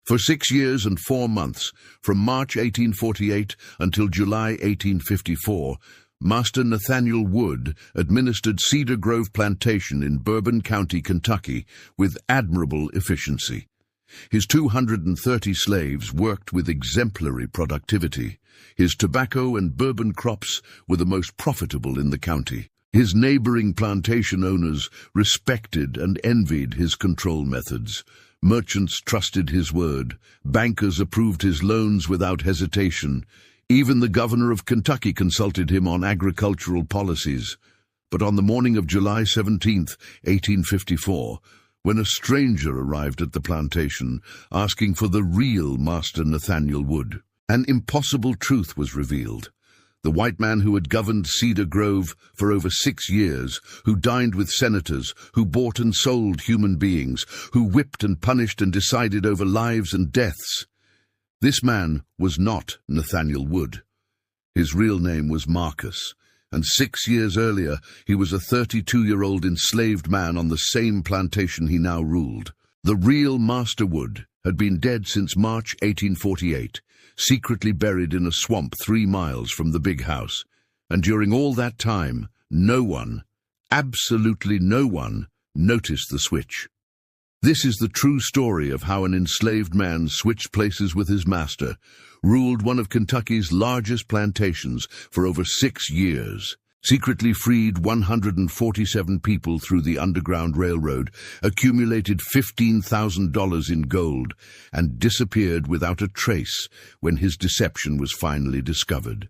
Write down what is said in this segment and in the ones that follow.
For 6 years and 4 months, from March 1848 until July 1854, Master Nathaniel Wood administered Cedar Grove Plantation in Bourbon County, Kentucky, with admirable efficiency. His 230 slaves worked with exemplary productivity. His tobacco and bourbon crops were the most profitable in the county. His neighboring plantation owners respected and envied his control methods. Merchants trusted his word. Bankers approved his loans without hesitation. Even the governor of Kentucky consulted him on agricultural policies. But on the morning of July 17, 1854, when a stranger arrived at the plantation asking for the real Master Nathaniel Wood, an impossible truth was revealed. The white man who had governed Cedar Grove for over 6 years, who dined with senators, who bought and sold human beings, who whipped and punished and decided over lives and deaths. This man was not Nathaniel Wood. His real name was Marcus, and 6 years earlier he was a 32-year-old enslaved man on the same plantation he now ruled. The real Master Wood had been dead since March 1848, secretly buried in a swamp 3 miles from the big house, and during all that time, no one, absolutely no one, noticed the switch. This is the true story of how an enslaved man switched places with his master, ruled one of Kentucky's largest plantations for over 6 years, secretly freed 147 people through the Underground Railroad, accumulated $15,000 in gold, and disappeared without a trace when his deception was finally discovered.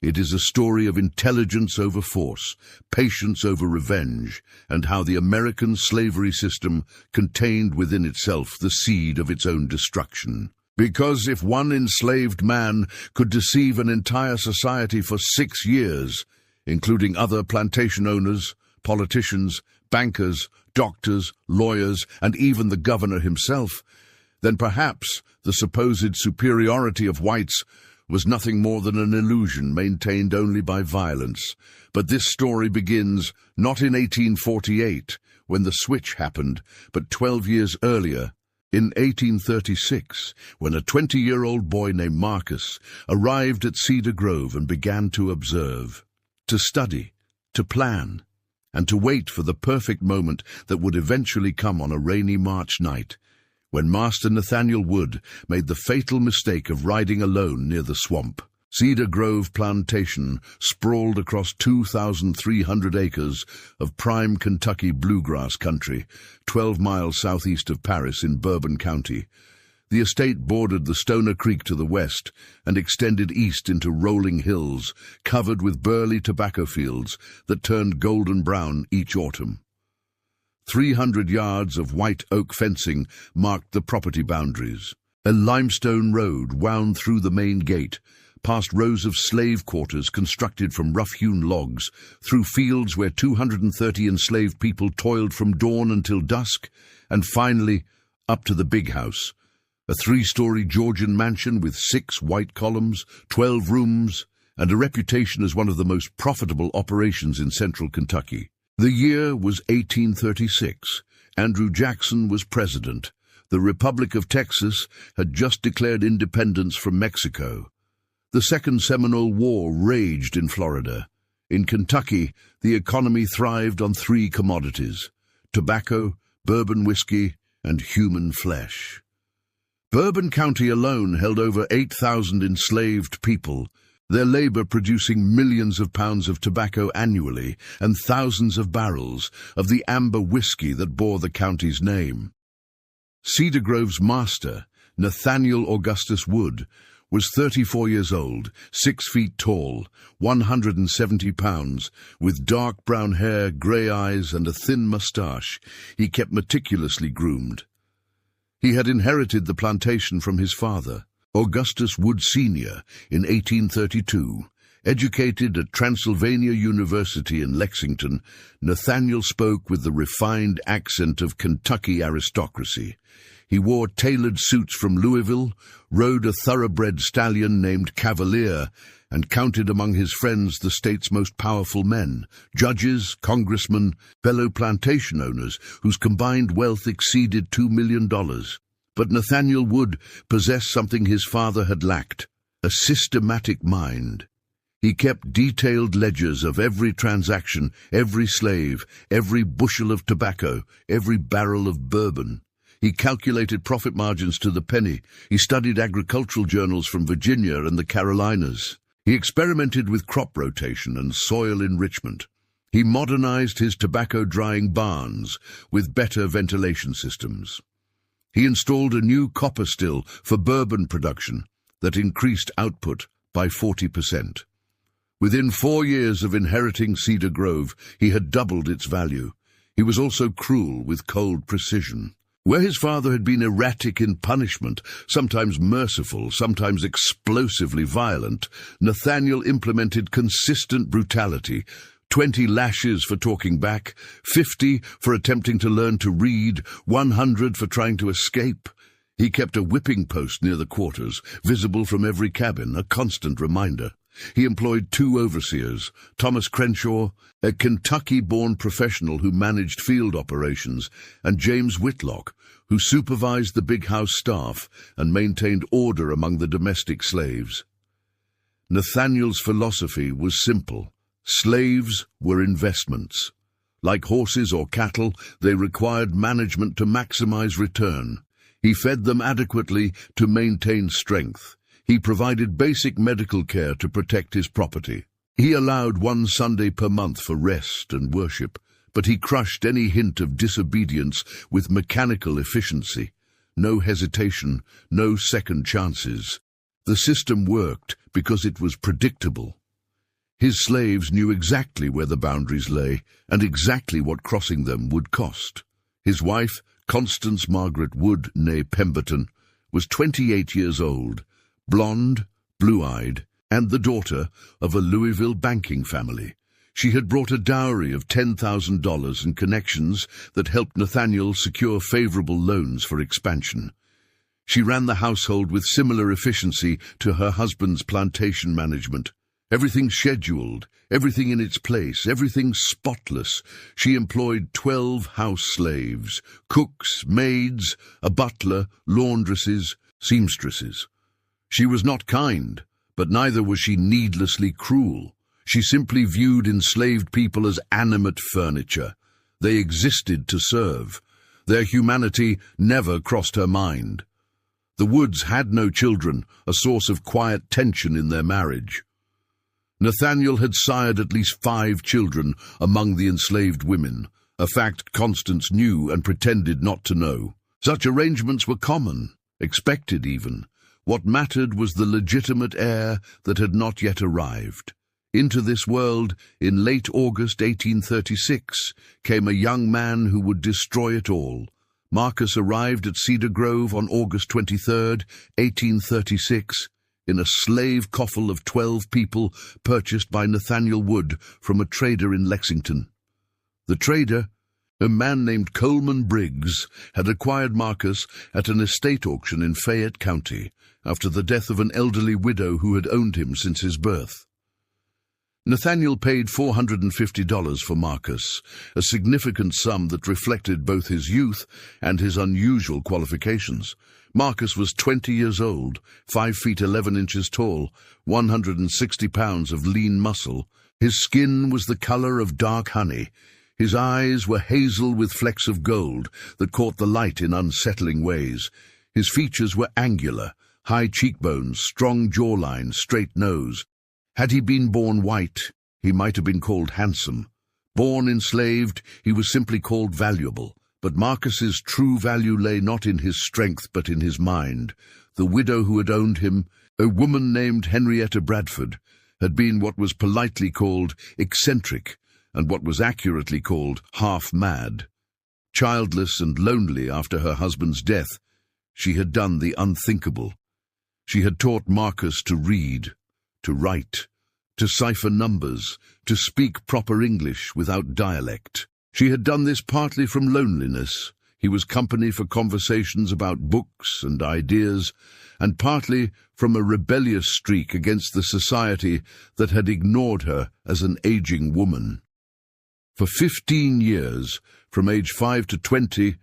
It is a story of intelligence over force, patience over revenge, and how the American slavery system contained within itself the seed of its own destruction. Because if one enslaved man could deceive an entire society for 6 years, including other plantation owners, politicians, bankers, doctors, lawyers, and even the governor himself, then perhaps the supposed superiority of whites was nothing more than an illusion maintained only by violence. But this story begins not in 1848, when the switch happened, but 12 years earlier, in 1836, when a 20-year-old boy named Marcus arrived at Cedar Grove and began to observe, to study, to plan, and to wait for the perfect moment that would eventually come on a rainy March night, when Master Nathaniel Wood made the fatal mistake of riding alone near the swamp. Cedar Grove Plantation sprawled across 2,300 acres of prime Kentucky bluegrass country, 12 miles southeast of Paris in Bourbon County. The estate bordered the Stoner Creek to the west and extended east into rolling hills covered with burly tobacco fields that turned golden brown each autumn. 300 yards of white oak fencing marked the property boundaries. A limestone road wound through the main gate, past rows of slave quarters constructed from rough-hewn logs, through fields where 230 enslaved people toiled from dawn until dusk, and finally up to the big house, a 3-story Georgian mansion with 6 white columns, 12 rooms, and a reputation as one of the most profitable operations in central Kentucky. The year was 1836. Andrew Jackson was president. The Republic of Texas had just declared independence from Mexico. The Second Seminole War raged in Florida. In Kentucky, the economy thrived on 3 commodities: tobacco, bourbon whiskey, and human flesh. Bourbon County alone held over 8,000 enslaved people, their labor producing millions of pounds of tobacco annually and thousands of barrels of the amber whiskey that bore the county's name. Cedar Grove's master, Nathaniel Augustus Wood, was 34 years old, 6 feet tall, 170 pounds, with dark brown hair, gray eyes, and a thin mustache. He kept meticulously groomed. He had inherited the plantation from his father, Augustus Wood Sr., in 1832. Educated at Transylvania University in Lexington, Nathaniel spoke with the refined accent of Kentucky aristocracy. He wore tailored suits from Louisville, rode a thoroughbred stallion named Cavalier, and counted among his friends the state's most powerful men, judges, congressmen, fellow plantation owners whose combined wealth exceeded $2 million. But Nathaniel Wood possessed something his father had lacked: a systematic mind. He kept detailed ledgers of every transaction, every slave, every bushel of tobacco, every barrel of bourbon. He calculated profit margins to the penny. He studied agricultural journals from Virginia and the Carolinas. He experimented with crop rotation and soil enrichment. He modernized his tobacco-drying barns with better ventilation systems. He installed a new copper still for bourbon production that increased output by 40%. Within 4 years of inheriting Cedar Grove, he had doubled its value. He was also cruel with cold precision. Where his father had been erratic in punishment, sometimes merciful, sometimes explosively violent, Nathaniel implemented consistent brutality: 20 lashes for talking back, 50 for attempting to learn to read, 100 for trying to escape. He kept a whipping post near the quarters, visible from every cabin, a constant reminder. He employed 2 overseers, Thomas Crenshaw, a Kentucky-born professional who managed field operations, and James Whitlock, who supervised the big house staff and maintained order among the domestic slaves. Nathaniel's philosophy was simple: slaves were investments. Like horses or cattle, they required management to maximize return. He fed them adequately to maintain strength. He provided basic medical care to protect his property. He allowed 1 Sunday per month for rest and worship, but he crushed any hint of disobedience with mechanical efficiency. No hesitation, no second chances. The system worked because it was predictable. His slaves knew exactly where the boundaries lay and exactly what crossing them would cost. His wife, Constance Margaret Wood, née Pemberton, was 28 years old, blonde, blue-eyed, and the daughter of a Louisville banking family. She had brought a dowry of $10,000 and connections that helped Nathaniel secure favorable loans for expansion. She ran the household with similar efficiency to her husband's plantation management. Everything scheduled, everything in its place, everything spotless. She employed 12 house slaves, cooks, maids, a butler, laundresses, seamstresses. She was not kind, but neither was she needlessly cruel. She simply viewed enslaved people as animate furniture. They existed to serve. Their humanity never crossed her mind. The Woods had no children, a source of quiet tension in their marriage. Nathaniel had sired at least 5 children among the enslaved women, a fact Constance knew and pretended not to know. Such arrangements were common, expected even. What mattered was the legitimate heir that had not yet arrived. Into this world, in late August 1836, came a young man who would destroy it all. Marcus arrived at Cedar Grove on August 23, 1836, in a slave coffle of 12 people purchased by Nathaniel Wood from a trader in Lexington. The trader, a man named Coleman Briggs, had acquired Marcus at an estate auction in Fayette County after the death of an elderly widow who had owned him since his birth. Nathaniel paid $450 for Marcus, a significant sum that reflected both his youth and his unusual qualifications. Marcus was 20 years old, 5 feet 11 inches tall, 160 pounds of lean muscle. His skin was the color of dark honey. His eyes were hazel with flecks of gold that caught the light in unsettling ways. His features were angular, high cheekbones, strong jawline, straight nose. Had he been born white, he might have been called handsome. Born enslaved, he was simply called valuable. But Marcus's true value lay not in his strength but in his mind. The widow who had owned him, a woman named Henrietta Bradford, had been what was politely called eccentric and what was accurately called half-mad. Childless and lonely after her husband's death, she had done the unthinkable. She had taught Marcus to read, to write, to cipher numbers, to speak proper English without dialect. She had done this partly from loneliness. He was company for conversations about books and ideas, and partly from a rebellious streak against the society that had ignored her as an aging woman. For 15 years, from age 5 to 20,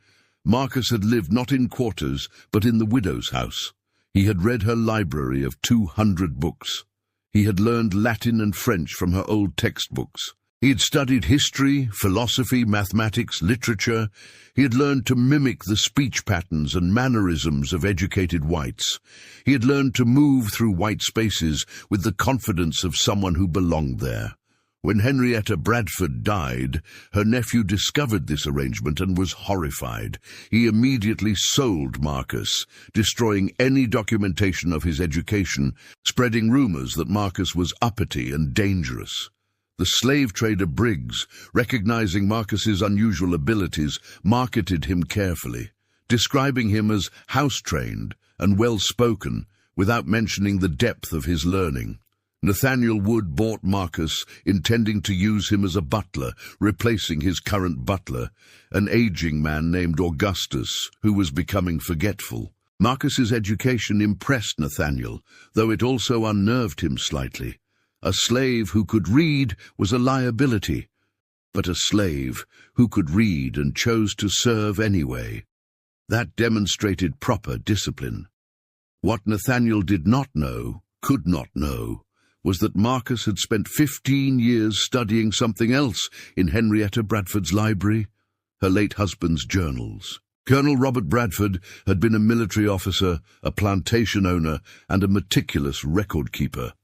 Marcus had lived not in quarters, but in the widow's house. He had read her library of 200 books. He had learned Latin and French from her old textbooks. He had studied history, philosophy, mathematics, literature. He had learned to mimic the speech patterns and mannerisms of educated whites. He had learned to move through white spaces with the confidence of someone who belonged there. When Henrietta Bradford died, her nephew discovered this arrangement and was horrified. He immediately sold Marcus, destroying any documentation of his education, spreading rumors that Marcus was uppity and dangerous. The slave trader Briggs, recognizing Marcus's unusual abilities, marketed him carefully, describing him as house-trained and well-spoken, without mentioning the depth of his learning. Nathaniel Wood bought Marcus, intending to use him as a butler, replacing his current butler, an aging man named Augustus, who was becoming forgetful. Marcus's education impressed Nathaniel, though it also unnerved him slightly. A slave who could read was a liability, but a slave who could read and chose to serve anyway. That demonstrated proper discipline. What Nathaniel did not know, could not know, was that Marcus had spent 15 years studying something else in Henrietta Bradford's library, her late husband's journals. Colonel Robert Bradford had been a military officer, a plantation owner, and a meticulous record-keeper.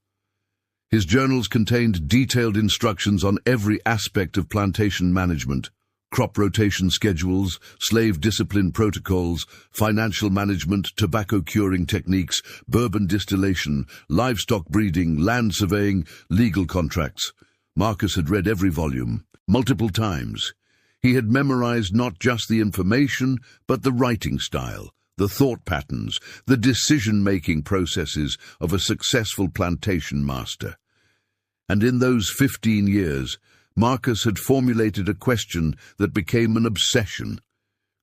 His journals contained detailed instructions on every aspect of plantation management: crop rotation schedules, slave discipline protocols, financial management, tobacco curing techniques, bourbon distillation, livestock breeding, land surveying, legal contracts. Marcus had read every volume, multiple times. He had memorized not just the information, but the writing style, the thought patterns, the decision-making processes of a successful plantation master. And in those 15 years, Marcus had formulated a question that became an obsession.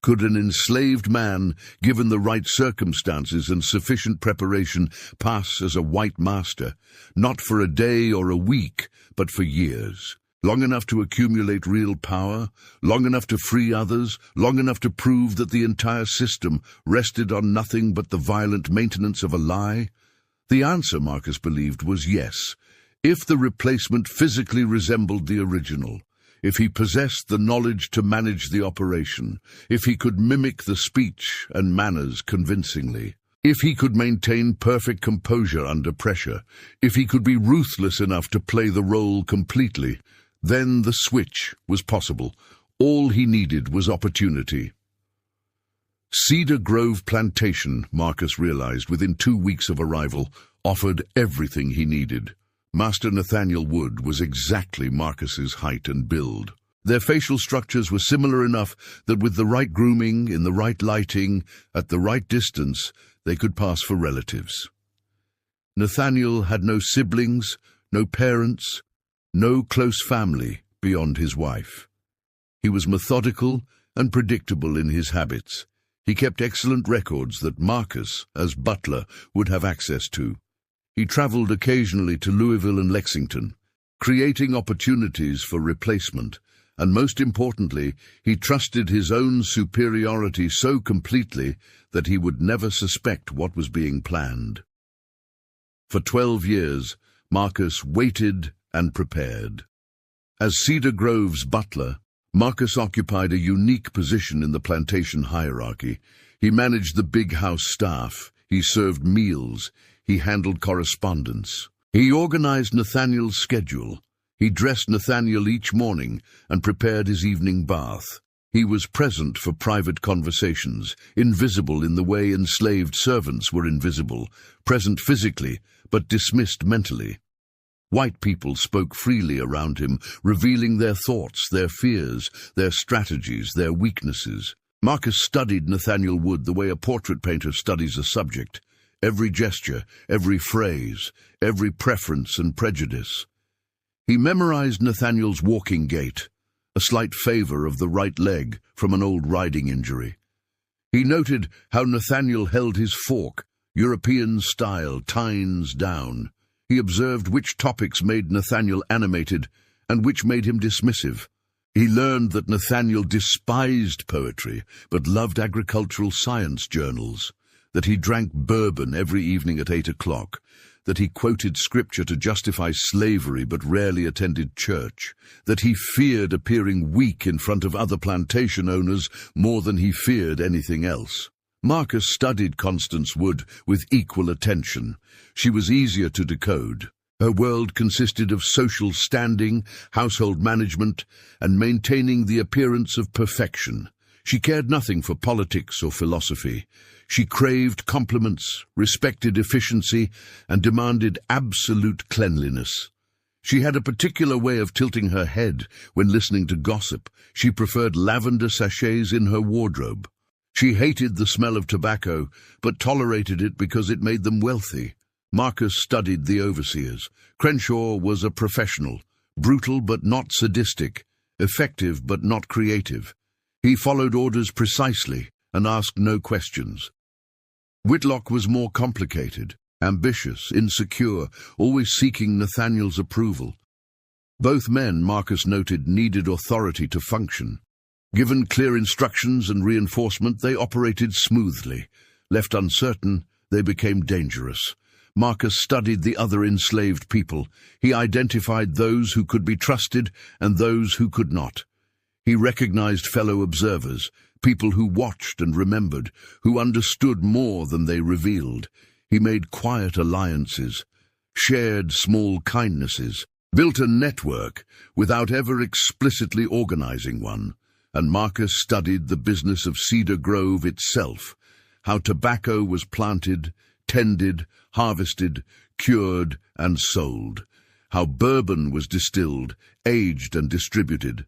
Could an enslaved man, given the right circumstances and sufficient preparation, pass as a white master, not for a day or a week, but for years? Long enough to accumulate real power, long enough to free others, long enough to prove that the entire system rested on nothing but the violent maintenance of a lie? The answer, Marcus believed, was yes, if the replacement physically resembled the original, if he possessed the knowledge to manage the operation, if he could mimic the speech and manners convincingly, if he could maintain perfect composure under pressure, if he could be ruthless enough to play the role completely, then the switch was possible. All he needed was opportunity. Cedar Grove Plantation, Marcus realized within 2 weeks of arrival, offered everything he needed. Master Nathaniel Wood was exactly Marcus's height and build. Their facial structures were similar enough that with the right grooming, in the right lighting, at the right distance, they could pass for relatives. Nathaniel had no siblings, no parents, no close family beyond his wife. He was methodical and predictable in his habits. He kept excellent records that Marcus, as butler, would have access to. He traveled occasionally to Louisville and Lexington, creating opportunities for replacement, and most importantly, he trusted his own superiority so completely that he would never suspect what was being planned. For 12 years, Marcus waited and prepared. As Cedar Grove's butler, Marcus occupied a unique position in the plantation hierarchy. He managed the big house staff, he served meals, he handled correspondence. He organized Nathaniel's schedule. He dressed Nathaniel each morning and prepared his evening bath. He was present for private conversations, invisible in the way enslaved servants were invisible, present physically, but dismissed mentally. White people spoke freely around him, revealing their thoughts, their fears, their strategies, their weaknesses. Marcus studied Nathaniel Wood the way a portrait painter studies a subject. Every gesture, every phrase, every preference and prejudice. He memorized Nathaniel's walking gait, a slight favor of the right leg from an old riding injury. He noted how Nathaniel held his fork, European style, tines down. He observed which topics made Nathaniel animated and which made him dismissive. He learned that Nathaniel despised poetry, but loved agricultural science journals, that he drank bourbon every evening at 8 o'clock, that he quoted scripture to justify slavery but rarely attended church, that he feared appearing weak in front of other plantation owners more than he feared anything else. Marcus studied Constance Wood with equal attention. She was easier to decode. Her world consisted of social standing, household management, and maintaining the appearance of perfection. She cared nothing for politics or philosophy. She craved compliments, respected efficiency, and demanded absolute cleanliness. She had a particular way of tilting her head when listening to gossip. She preferred lavender sachets in her wardrobe. She hated the smell of tobacco, but tolerated it because it made them wealthy. Marcus studied the overseers. Crenshaw was a professional, brutal but not sadistic, effective but not creative. He followed orders precisely and asked no questions. Whitlock was more complicated, ambitious, insecure, always seeking Nathaniel's approval. Both men, Marcus noted, needed authority to function. Given clear instructions and reinforcement, they operated smoothly. Left uncertain, they became dangerous. Marcus studied the other enslaved people. He identified those who could be trusted and those who could not. He recognized fellow observers, people who watched and remembered, who understood more than they revealed. He made quiet alliances, shared small kindnesses, built a network without ever explicitly organizing one. And Marcus studied the business of Cedar Grove itself, how tobacco was planted, tended, harvested, cured, and sold, how bourbon was distilled, aged, and distributed,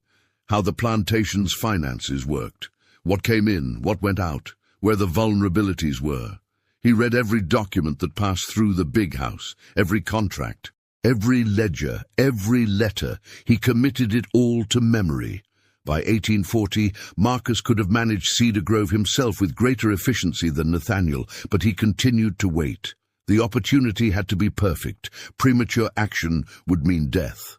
how the plantation's finances worked, what came in, what went out, where the vulnerabilities were. He read every document that passed through the big house, every contract, every ledger, every letter. He committed it all to memory. By 1840, Marcus could have managed Cedar Grove himself with greater efficiency than Nathaniel, but he continued to wait. The opportunity had to be perfect. Premature action would mean death.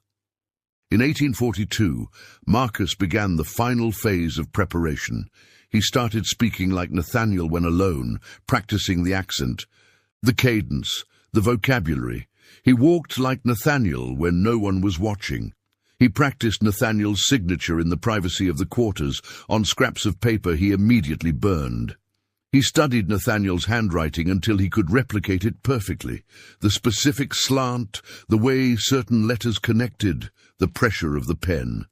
In 1842, Marcus began the final phase of preparation. He started speaking like Nathaniel when alone, practicing the accent, the cadence, the vocabulary. He walked like Nathaniel when no one was watching. He practiced Nathaniel's signature in the privacy of the quarters. On scraps of paper he immediately burned. He studied Nathaniel's handwriting until he could replicate it perfectly. The specific slant, the way certain letters connected, the pressure of the pen.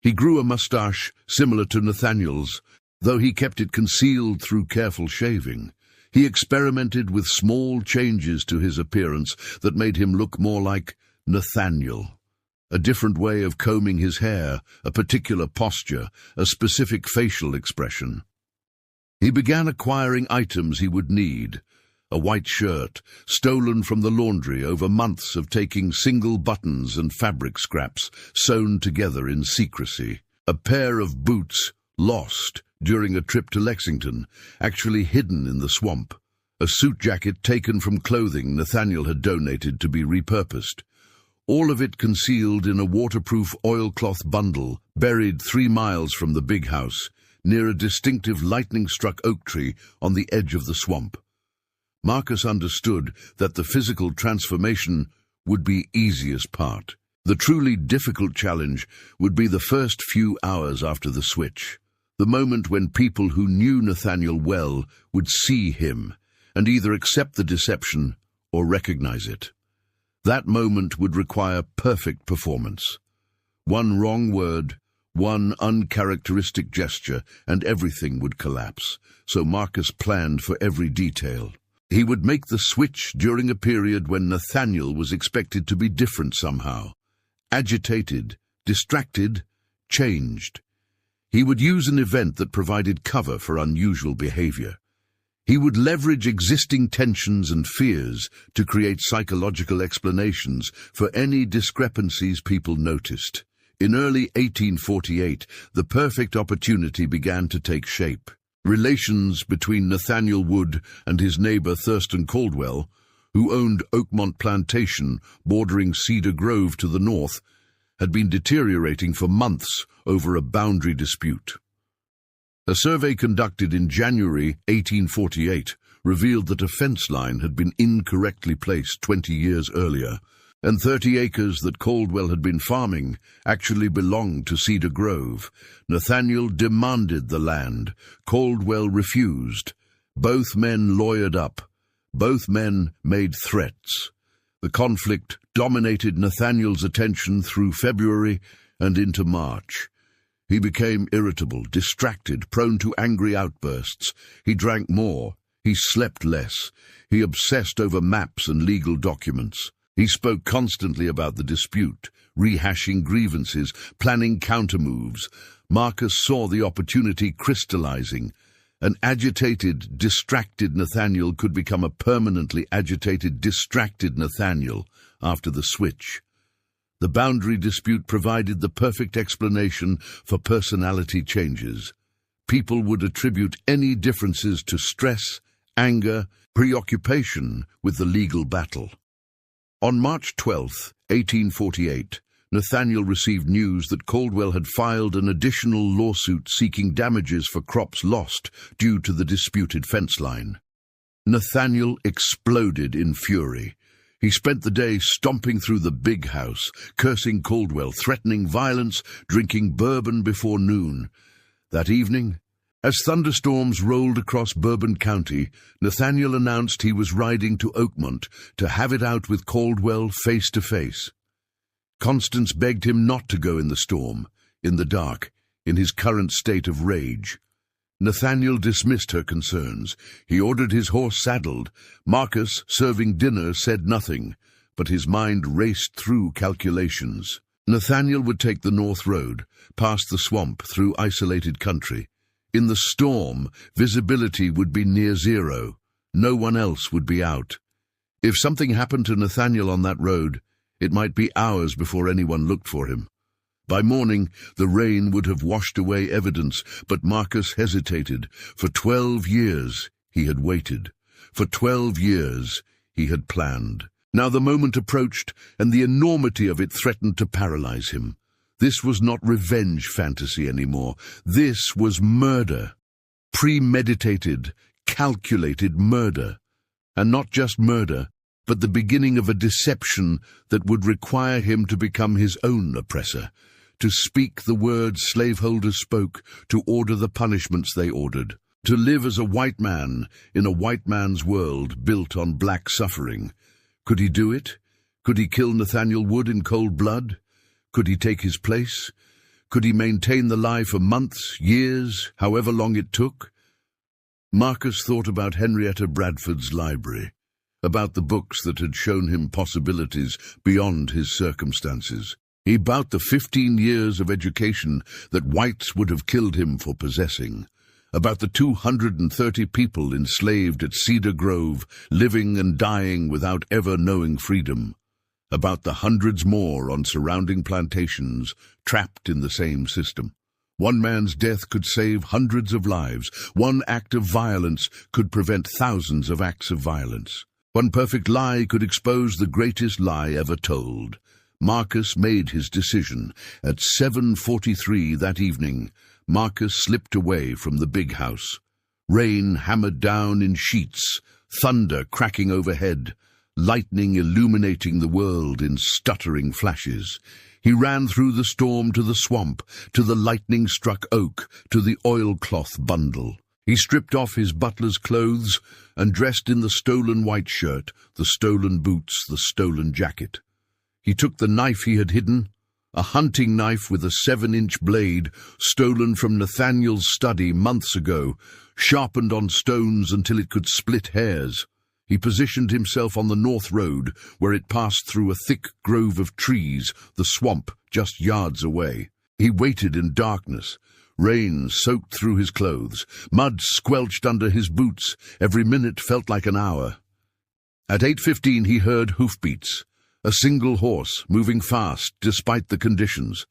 He grew a mustache similar to Nathaniel's, though he kept it concealed through careful shaving. He experimented with small changes to his appearance that made him look more like Nathaniel. A different way of combing his hair, a particular posture, a specific facial expression. He began acquiring items he would need. A white shirt, stolen from the laundry over months of taking single buttons and fabric scraps, sewn together in secrecy. A pair of boots, lost during a trip to Lexington, actually hidden in the swamp. A suit jacket taken from clothing Nathaniel had donated to be repurposed. All of it concealed in a waterproof oilcloth bundle buried 3 miles from the big house, near a distinctive lightning-struck oak tree on the edge of the swamp. Marcus understood that the physical transformation would be easiest part. The truly difficult challenge would be the first few hours after the switch, the moment when people who knew Nathaniel well would see him and either accept the deception or recognize it. That moment would require perfect performance. One wrong word, one uncharacteristic gesture, and everything would collapse. So Marcus planned for every detail. He would make the switch during a period when Nathaniel was expected to be different somehow. Agitated, distracted, changed. He would use an event that provided cover for unusual behavior. He would leverage existing tensions and fears to create psychological explanations for any discrepancies people noticed. In early 1848, the perfect opportunity began to take shape. Relations between Nathaniel Wood and his neighbor Thurston Caldwell, who owned Oakmont Plantation bordering Cedar Grove to the north, had been deteriorating for months over a boundary dispute. A survey conducted in January 1848 revealed that a fence line had been incorrectly placed 20 years earlier, and 30 acres that Caldwell had been farming actually belonged to Cedar Grove. Nathaniel demanded the land. Caldwell refused. Both men lawyered up. Both men made threats. The conflict dominated Nathaniel's attention through February and into March. He became irritable, distracted, prone to angry outbursts. He drank more. He slept less. He obsessed over maps and legal documents. He spoke constantly about the dispute, rehashing grievances, planning countermoves. Marcus saw the opportunity crystallizing. An agitated, distracted Nathaniel could become a permanently agitated, distracted Nathaniel after the switch. The boundary dispute provided the perfect explanation for personality changes. People would attribute any differences to stress, anger, preoccupation with the legal battle. On March 12, 1848, Nathaniel received news that Caldwell had filed an additional lawsuit seeking damages for crops lost due to the disputed fence line. Nathaniel exploded in fury. He spent the day stomping through the big house, cursing Caldwell, threatening violence, drinking bourbon before noon. That evening, as thunderstorms rolled across Bourbon County, Nathaniel announced he was riding to Oakmont to have it out with Caldwell face to face. Constance begged him not to go in the storm, in the dark, in his current state of rage. Nathaniel dismissed her concerns. He ordered his horse saddled. Marcus, serving dinner, said nothing, but his mind raced through calculations. Nathaniel would take the North Road, past the swamp, through isolated country. In the storm, visibility would be near zero. No one else would be out. If something happened to Nathaniel on that road, it might be hours before anyone looked for him. By morning, the rain would have washed away evidence, but Marcus hesitated. For 12 years he had waited. For 12 years he had planned. Now the moment approached, and the enormity of it threatened to paralyze him. This was not revenge fantasy anymore. This was murder. Premeditated, calculated murder. And not just murder, but the beginning of a deception that would require him to become his own oppressor, to speak the words slaveholders spoke, to order the punishments they ordered, to live as a white man in a white man's world built on black suffering. Could he do it? Could he kill Nathaniel Wood in cold blood? Could he take his place? Could he maintain the lie for months, years, however long it took? Marcus thought about Henrietta Bradford's library, about the books that had shown him possibilities beyond his circumstances. About the 15 years of education that whites would have killed him for possessing. About the 230 people enslaved at Cedar Grove, living and dying without ever knowing freedom. About the hundreds more on surrounding plantations, trapped in the same system. One man's death could save hundreds of lives. One act of violence could prevent thousands of acts of violence. One perfect lie could expose the greatest lie ever told. Marcus made his decision. At 7:43 that evening, Marcus slipped away from the big house. Rain hammered down in sheets, thunder cracking overhead, lightning illuminating the world in stuttering flashes. He ran through the storm to the swamp, to the lightning-struck oak, to the oilcloth bundle. He stripped off his butler's clothes and dressed in the stolen white shirt, the stolen boots, the stolen jacket. He took the knife he had hidden, a hunting knife with a 7-inch blade stolen from Nathaniel's study months ago, sharpened on stones until it could split hairs. He positioned himself on the North Road, where it passed through a thick grove of trees, the swamp just yards away. He waited in darkness. Rain soaked through his clothes. Mud squelched under his boots. Every minute felt like an hour. At 8:15 he heard hoofbeats. A single horse, moving fast despite the conditions.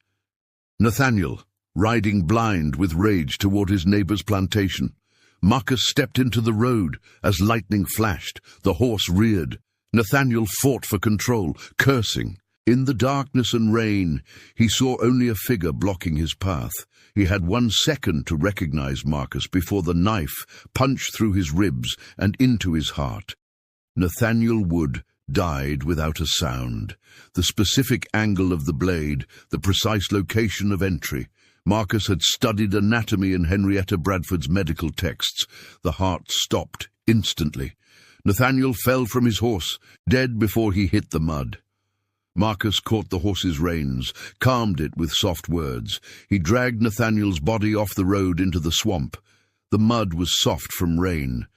Nathaniel, riding blind with rage toward his neighbor's plantation. Marcus stepped into the road as lightning flashed. The horse reared. Nathaniel fought for control, cursing. In the darkness and rain, he saw only a figure blocking his path. He had 1 second to recognize Marcus before the knife punched through his ribs and into his heart. Nathaniel Wood died without a sound. The specific angle of the blade, the precise location of entry. Marcus had studied anatomy in Henrietta Bradford's medical texts. The heart stopped instantly. Nathaniel fell from his horse, dead before he hit the mud. Marcus caught the horse's reins, calmed it with soft words. He dragged Nathaniel's body off the road into the swamp. The mud was soft from rain.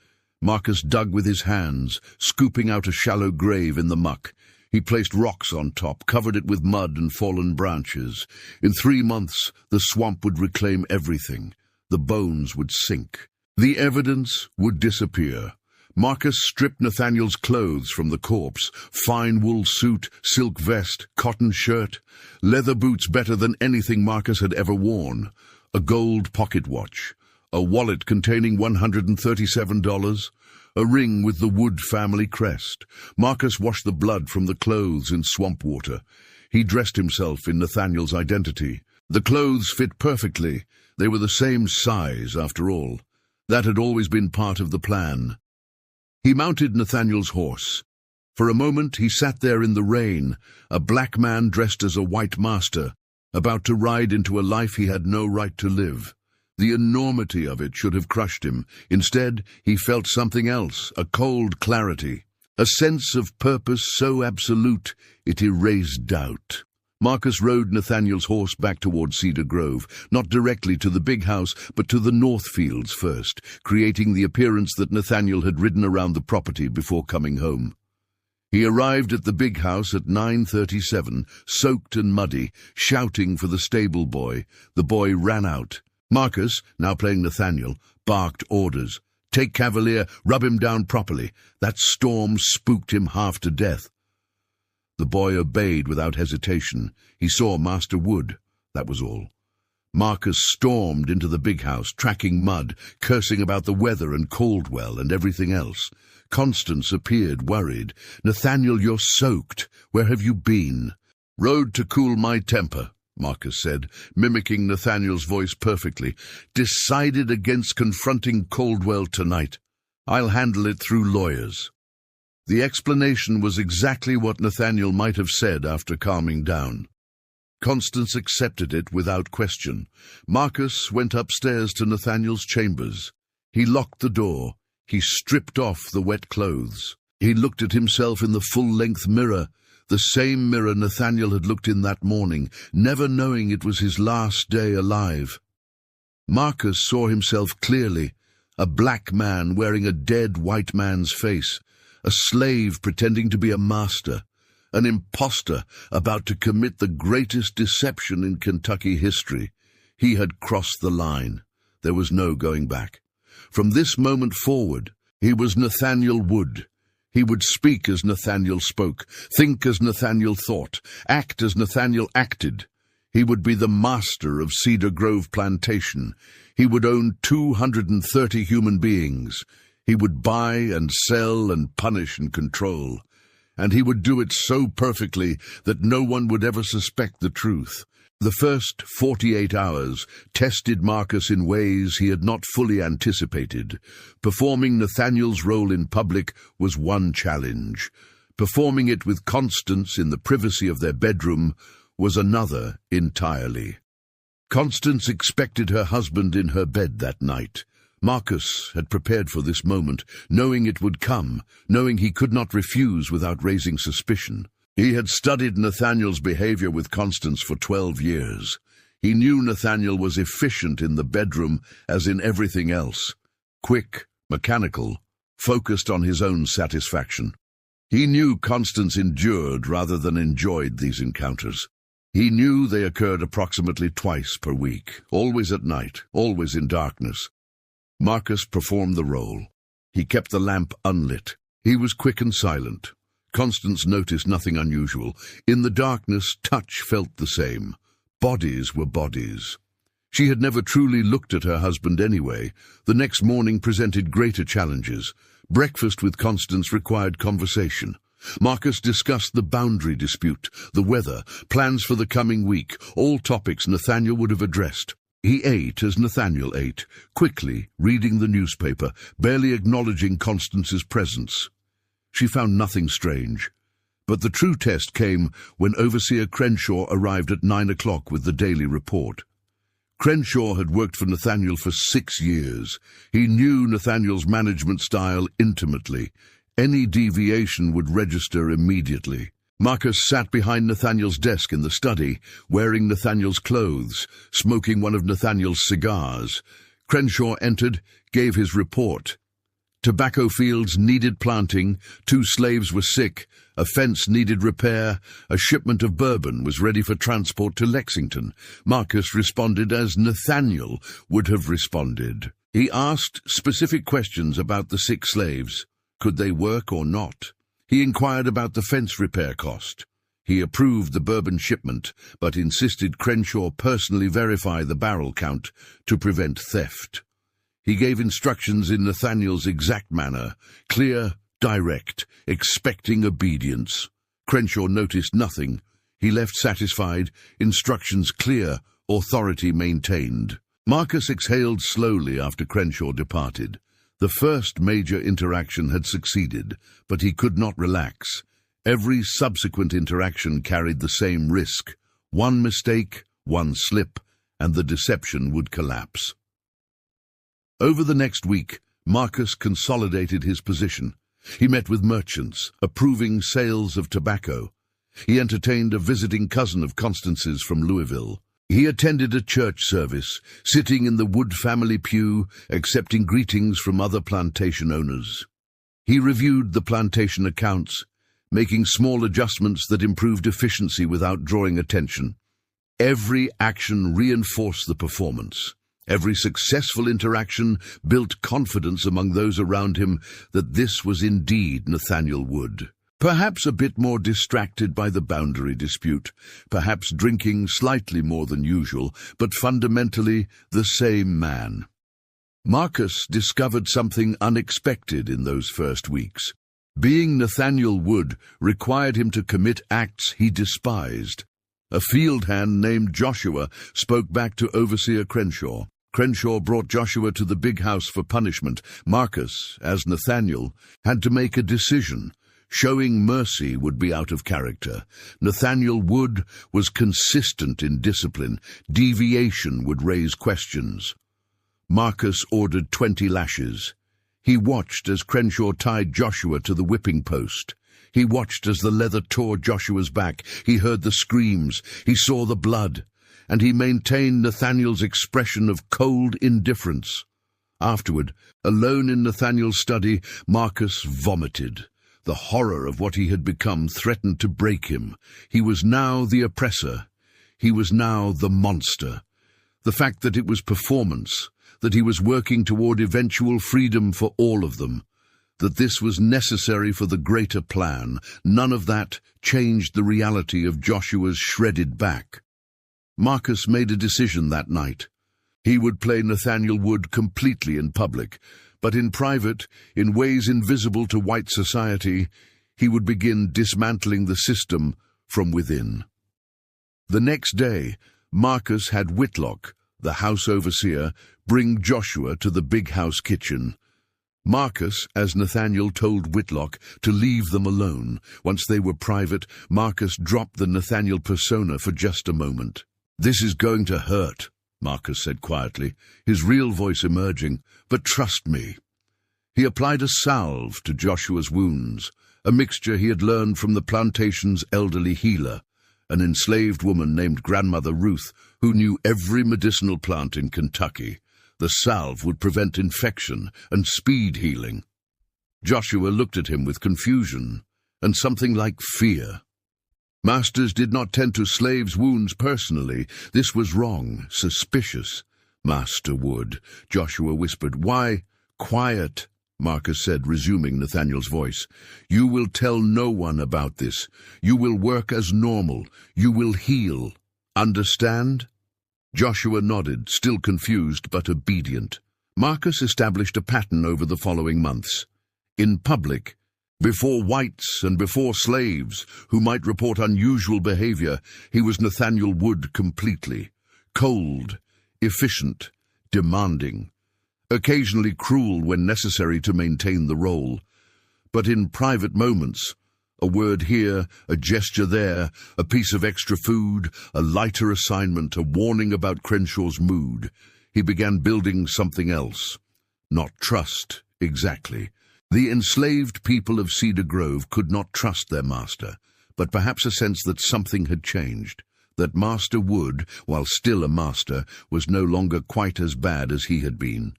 Marcus dug with his hands, scooping out a shallow grave in the muck. He placed rocks on top, covered it with mud and fallen branches. In 3 months, the swamp would reclaim everything. The bones would sink. The evidence would disappear. Marcus stripped Nathaniel's clothes from the corpse, fine wool suit, silk vest, cotton shirt, leather boots better than anything Marcus had ever worn, a gold pocket watch, a wallet containing $137, a ring with the Wood family crest. Marcus washed the blood from the clothes in swamp water. He dressed himself in Nathaniel's identity. The clothes fit perfectly. They were the same size, after all. That had always been part of the plan. He mounted Nathaniel's horse. For a moment he sat there in the rain, a black man dressed as a white master, about to ride into a life he had no right to live. The enormity of it should have crushed him. Instead, he felt something else, a cold clarity, a sense of purpose so absolute it erased doubt. Marcus rode Nathaniel's horse back toward Cedar Grove, not directly to the big house, but to the north fields first, creating the appearance that Nathaniel had ridden around the property before coming home. He arrived at the big house at 9:37, soaked and muddy, shouting for the stable boy. The boy ran out. Marcus, now playing Nathaniel, barked orders. "Take Cavalier, rub him down properly." That storm spooked him half to death. The boy obeyed without hesitation. He saw Master Wood. That was all. Marcus stormed into the big house, tracking mud, cursing about the weather and Caldwell and everything else. Constance appeared, worried. "Nathaniel, you're soaked. Where have you been?" "Rode to cool my temper," Marcus said, mimicking Nathaniel's voice perfectly. "Decided against confronting Caldwell tonight. I'll handle it through lawyers." The explanation was exactly what Nathaniel might have said after calming down. Constance accepted it without question. Marcus went upstairs to Nathaniel's chambers. He locked the door. He stripped off the wet clothes. He looked at himself in the full-length mirror, the same mirror Nathaniel had looked in that morning, never knowing it was his last day alive. Marcus saw himself clearly, a black man wearing a dead white man's face, a slave pretending to be a master, an impostor about to commit the greatest deception in Kentucky history. He had crossed the line. There was no going back. From this moment forward, he was Nathaniel Wood. He would speak as Nathaniel spoke, think as Nathaniel thought, act as Nathaniel acted. He would be the master of Cedar Grove Plantation. He would own 230 human beings. He would buy and sell and punish and control. And he would do it so perfectly that no one would ever suspect the truth. The first 48 hours tested Marcus in ways he had not fully anticipated. Performing Nathaniel's role in public was one challenge. Performing it with Constance in the privacy of their bedroom was another entirely. Constance expected her husband in her bed that night. Marcus had prepared for this moment, knowing it would come, knowing he could not refuse without raising suspicion. He had studied Nathaniel's behavior with Constance for 12 years. He knew Nathaniel was efficient in the bedroom as in everything else. Quick, mechanical, focused on his own satisfaction. He knew Constance endured rather than enjoyed these encounters. He knew they occurred approximately twice per week, always at night, always in darkness. Marcus performed the role. He kept the lamp unlit. He was quick and silent. Constance noticed nothing unusual. In the darkness, touch felt the same. Bodies were bodies. She had never truly looked at her husband anyway. The next morning presented greater challenges. Breakfast with Constance required conversation. Marcus discussed the boundary dispute, the weather, plans for the coming week, all topics Nathaniel would have addressed. He ate as Nathaniel ate, quickly, reading the newspaper, barely acknowledging Constance's presence. She found nothing strange. But the true test came when Overseer Crenshaw arrived at 9 o'clock with the daily report. Crenshaw had worked for Nathaniel for 6 years. He knew Nathaniel's management style intimately. Any deviation would register immediately. Marcus sat behind Nathaniel's desk in the study, wearing Nathaniel's clothes, smoking one of Nathaniel's cigars. Crenshaw entered, gave his report. Tobacco fields needed planting, 2 slaves were sick, a fence needed repair, a shipment of bourbon was ready for transport to Lexington. Marcus responded as Nathaniel would have responded. He asked specific questions about the sick slaves. Could they work or not? He inquired about the fence repair cost. He approved the bourbon shipment, but insisted Crenshaw personally verify the barrel count to prevent theft. He gave instructions in Nathaniel's exact manner, clear, direct, expecting obedience. Crenshaw noticed nothing. He left satisfied, instructions clear, authority maintained. Marcus exhaled slowly after Crenshaw departed. The first major interaction had succeeded, but he could not relax. Every subsequent interaction carried the same risk. One mistake, one slip, and the deception would collapse. Over the next week, Marcus consolidated his position. He met with merchants, approving sales of tobacco. He entertained a visiting cousin of Constance's from Louisville. He attended a church service, sitting in the Wood family pew, accepting greetings from other plantation owners. He reviewed the plantation accounts, making small adjustments that improved efficiency without drawing attention. Every action reinforced the performance. Every successful interaction built confidence among those around him that this was indeed Nathaniel Wood. Perhaps a bit more distracted by the boundary dispute, perhaps drinking slightly more than usual, but fundamentally the same man. Marcus discovered something unexpected in those first weeks. Being Nathaniel Wood required him to commit acts he despised. A field hand named Joshua spoke back to Overseer Crenshaw. Crenshaw brought Joshua to the big house for punishment. Marcus, as Nathaniel, had to make a decision. Showing mercy would be out of character. Nathaniel Wood was consistent in discipline. Deviation would raise questions. Marcus ordered 20 lashes. He watched as Crenshaw tied Joshua to the whipping post. He watched as the leather tore Joshua's back. He heard the screams. He saw the blood. And he maintained Nathaniel's expression of cold indifference. Afterward, alone in Nathaniel's study, Marcus vomited. The horror of what he had become threatened to break him. He was now the oppressor. He was now the monster. The fact that it was performance, that he was working toward eventual freedom for all of them, that this was necessary for the greater plan, none of that changed the reality of Joshua's shredded back. Marcus made a decision that night. He would play Nathaniel Wood completely in public, but in private, in ways invisible to white society, he would begin dismantling the system from within. The next day, Marcus had Whitlock, the house overseer, bring Joshua to the big house kitchen. Marcus, as Nathaniel told Whitlock, to leave them alone. Once they were private, Marcus dropped the Nathaniel persona for just a moment. "This is going to hurt," Marcus said quietly, his real voice emerging, "but trust me." He applied a salve to Joshua's wounds, a mixture he had learned from the plantation's elderly healer, an enslaved woman named Grandmother Ruth, who knew every medicinal plant in Kentucky. The salve would prevent infection and speed healing. Joshua looked at him with confusion and something like fear. Masters did not tend to slaves' wounds personally. This was wrong, suspicious. "Master Wood," Joshua whispered. "Why?" "Quiet," Marcus said, resuming Nathaniel's voice. "You will tell no one about this. You will work as normal. You will heal. Understand?" Joshua nodded, still confused but obedient. Marcus established a pattern over the following months. In public, Before whites and before slaves, who might report unusual behavior, he was Nathaniel Wood completely. Cold, efficient, demanding. Occasionally cruel when necessary to maintain the role. But in private moments, a word here, a gesture there, a piece of extra food, a lighter assignment, a warning about Crenshaw's mood, he began building something else. Not trust, exactly. The enslaved people of Cedar Grove could not trust their master, but perhaps a sense that something had changed, that Master Wood, while still a master, was no longer quite as bad as he had been.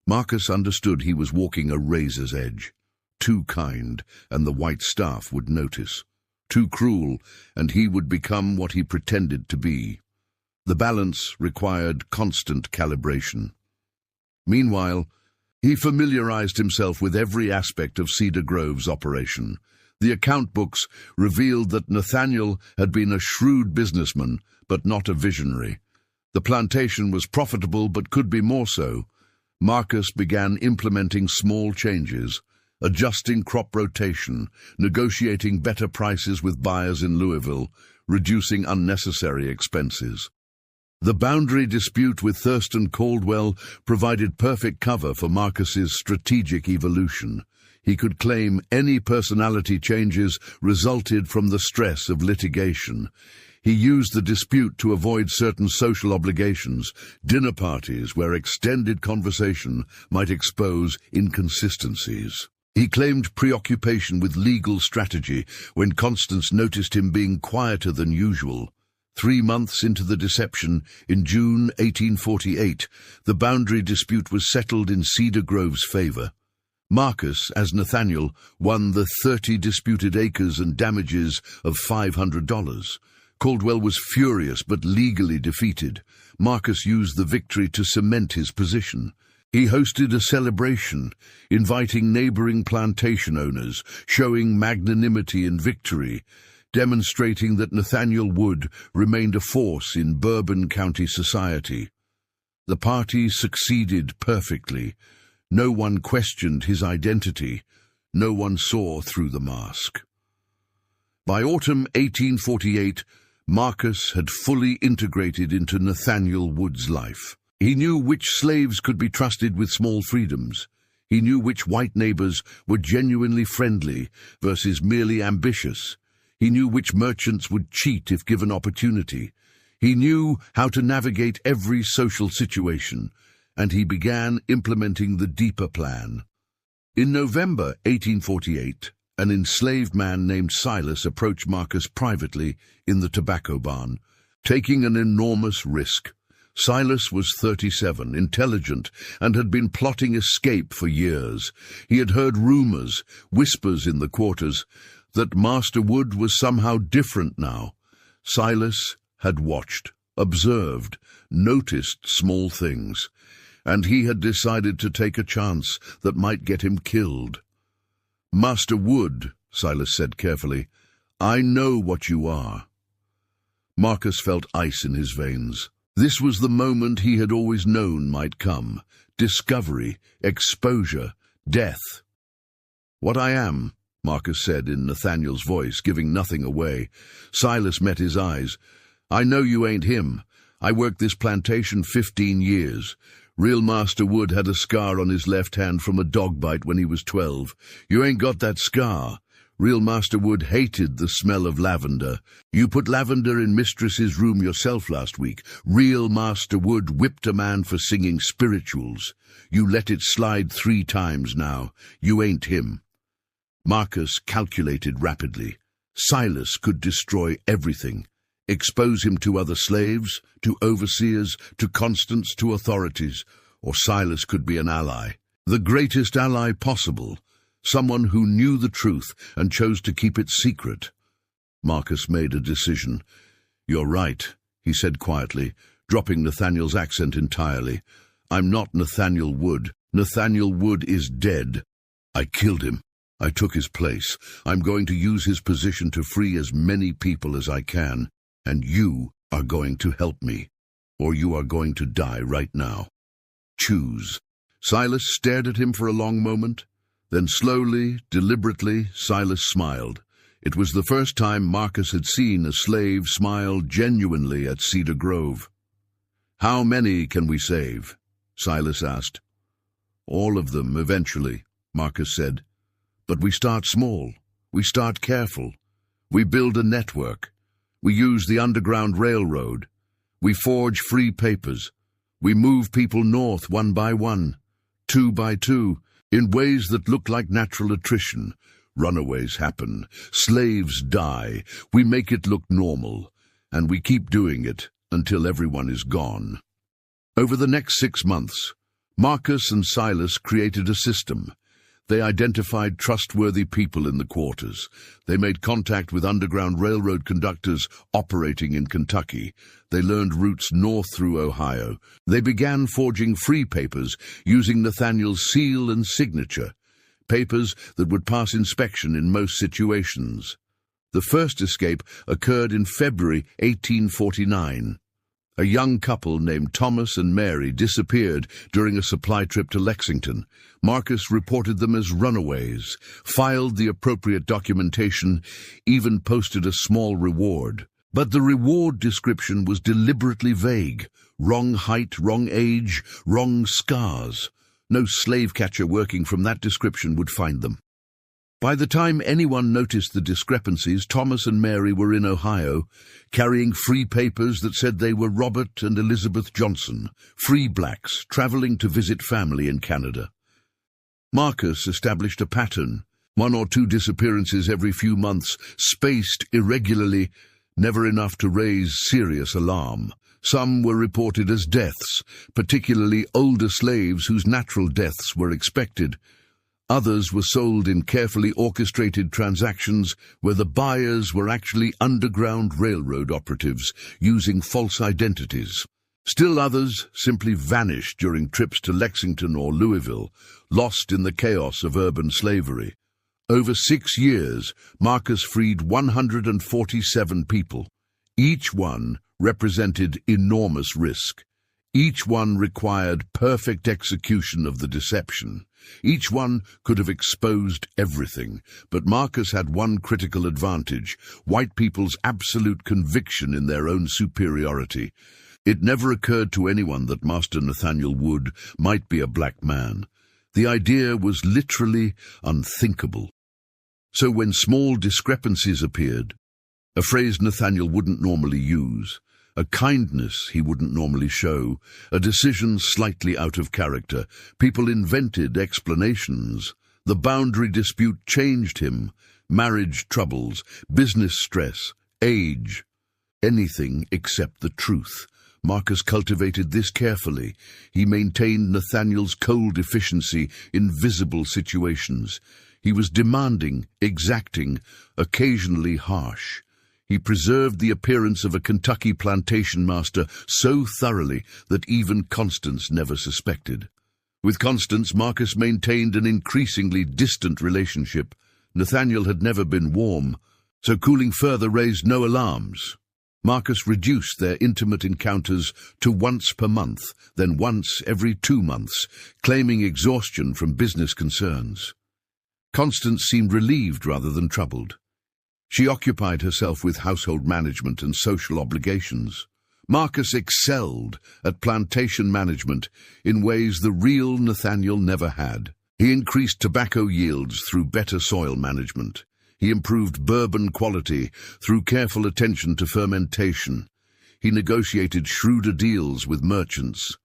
Marcus understood he was walking a razor's edge. Too kind, and the white staff would notice. Too cruel, and he would become what he pretended to be. The balance required constant calibration. Meanwhile, he familiarized himself with every aspect of Cedar Grove's operation. The account books revealed that Nathaniel had been a shrewd businessman, but not a visionary. The plantation was profitable, but could be more so. Marcus began implementing small changes, adjusting crop rotation, negotiating better prices with buyers in Louisville, reducing unnecessary expenses. The boundary dispute with Thurston Caldwell provided perfect cover for Marcus's strategic evolution. He could claim any personality changes resulted from the stress of litigation. He used the dispute to avoid certain social obligations, dinner parties where extended conversation might expose inconsistencies. He claimed preoccupation with legal strategy when Constance noticed him being quieter than usual. 3 months into the deception, in June 1848, the boundary dispute was settled in Cedar Grove's favor. Marcus, as Nathaniel, won the 30 disputed acres and damages of $500. Caldwell was furious but legally defeated. Marcus used the victory to cement his position. He hosted a celebration, inviting neighboring plantation owners, showing magnanimity in victory, demonstrating that Nathaniel Wood remained a force in Bourbon County society. The party succeeded perfectly. No one questioned his identity. No one saw through the mask. By autumn 1848, Marcus had fully integrated into Nathaniel Wood's life. He knew which slaves could be trusted with small freedoms. He knew which white neighbors were genuinely friendly versus merely ambitious. He knew which merchants would cheat if given opportunity. He knew how to navigate every social situation, and he began implementing the deeper plan. In November 1848, an enslaved man named Silas approached Marcus privately in the tobacco barn, taking an enormous risk. Silas was 37, intelligent, and had been plotting escape for years. He had heard rumors, whispers in the quarters, that Master Wood was somehow different now. Silas had watched, observed, noticed small things, and he had decided to take a chance that might get him killed. "Master Wood," Silas said carefully, "I know what you are." Marcus felt ice in his veins. This was the moment he had always known might come. Discovery, exposure, death. "What I am," Marcus said in Nathaniel's voice, giving nothing away. Silas met his eyes. "I know you ain't him. I worked this plantation 15 years. Real Master Wood had a scar on his left hand from a dog bite when he was 12. You ain't got that scar. Real Master Wood hated the smell of lavender. You put lavender in Mistress's room yourself last week. Real Master Wood whipped a man for singing spirituals. You let it slide 3 times now. You ain't him." Marcus calculated rapidly. Silas could destroy everything. Expose him to other slaves, to overseers, to Constance, to authorities, or Silas could be an ally. The greatest ally possible. Someone who knew the truth and chose to keep it secret. Marcus made a decision. "You're right," he said quietly, dropping Nathaniel's accent entirely. "I'm not Nathaniel Wood. Nathaniel Wood is dead. I killed him. I took his place. I'm going to use his position to free as many people as I can, and you are going to help me, or you are going to die right now. Choose." Silas stared at him for a long moment. Then slowly, deliberately, Silas smiled. It was the first time Marcus had seen a slave smile genuinely at Cedar Grove. "How many can we save?" Silas asked. "All of them, eventually," Marcus said. "But we start small. We start careful. We build a network. We use the Underground Railroad. We forge free papers. We move people north one by one, two by two, in ways that look like natural attrition. Runaways happen. Slaves die. We make it look normal. And we keep doing it until everyone is gone." Over the next 6 months, Marcus and Silas created a system. They identified trustworthy people in the quarters. They made contact with Underground Railroad conductors operating in Kentucky. They learned routes north through Ohio. They began forging free papers using Nathaniel's seal and signature, papers that would pass inspection in most situations. The first escape occurred in February 1849. A young couple named Thomas and Mary disappeared during a supply trip to Lexington. Marcus reported them as runaways, filed the appropriate documentation, even posted a small reward. But the reward description was deliberately vague. Wrong height, wrong age, wrong scars. No slave catcher working from that description would find them. By the time anyone noticed the discrepancies, Thomas and Mary were in Ohio, carrying free papers that said they were Robert and Elizabeth Johnson, free blacks traveling to visit family in Canada. Marcus established a pattern, 1 or 2 disappearances every few months, spaced irregularly, never enough to raise serious alarm. Some were reported as deaths, particularly older slaves whose natural deaths were expected. Others were sold in carefully orchestrated transactions where the buyers were actually Underground Railroad operatives using false identities. Still others simply vanished during trips to Lexington or Louisville, lost in the chaos of urban slavery. Over 6 years, Marcus freed 147 people. Each one represented enormous risk. Each one required perfect execution of the deception. Each one could have exposed everything, but Marcus had one critical advantage: white people's absolute conviction in their own superiority. It never occurred to anyone that Master Nathaniel Wood might be a black man. The idea was literally unthinkable. So when small discrepancies appeared, a phrase Nathaniel wouldn't normally use, a kindness he wouldn't normally show, a decision slightly out of character, people invented explanations. The boundary dispute changed him, marriage troubles, business stress, age, anything except the truth. Marcus cultivated this carefully. He maintained Nathaniel's cold efficiency in visible situations. He was demanding, exacting, occasionally harsh. He preserved the appearance of a Kentucky plantation master so thoroughly that even Constance never suspected. With Constance, Marcus maintained an increasingly distant relationship. Nathaniel had never been warm, so cooling further raised no alarms. Marcus reduced their intimate encounters to once per month, then once every 2 months, claiming exhaustion from business concerns. Constance seemed relieved rather than troubled. She occupied herself with household management and social obligations. Marcus excelled at plantation management in ways the real Nathaniel never had. He increased tobacco yields through better soil management. He improved bourbon quality through careful attention to fermentation. He negotiated shrewder deals with merchants.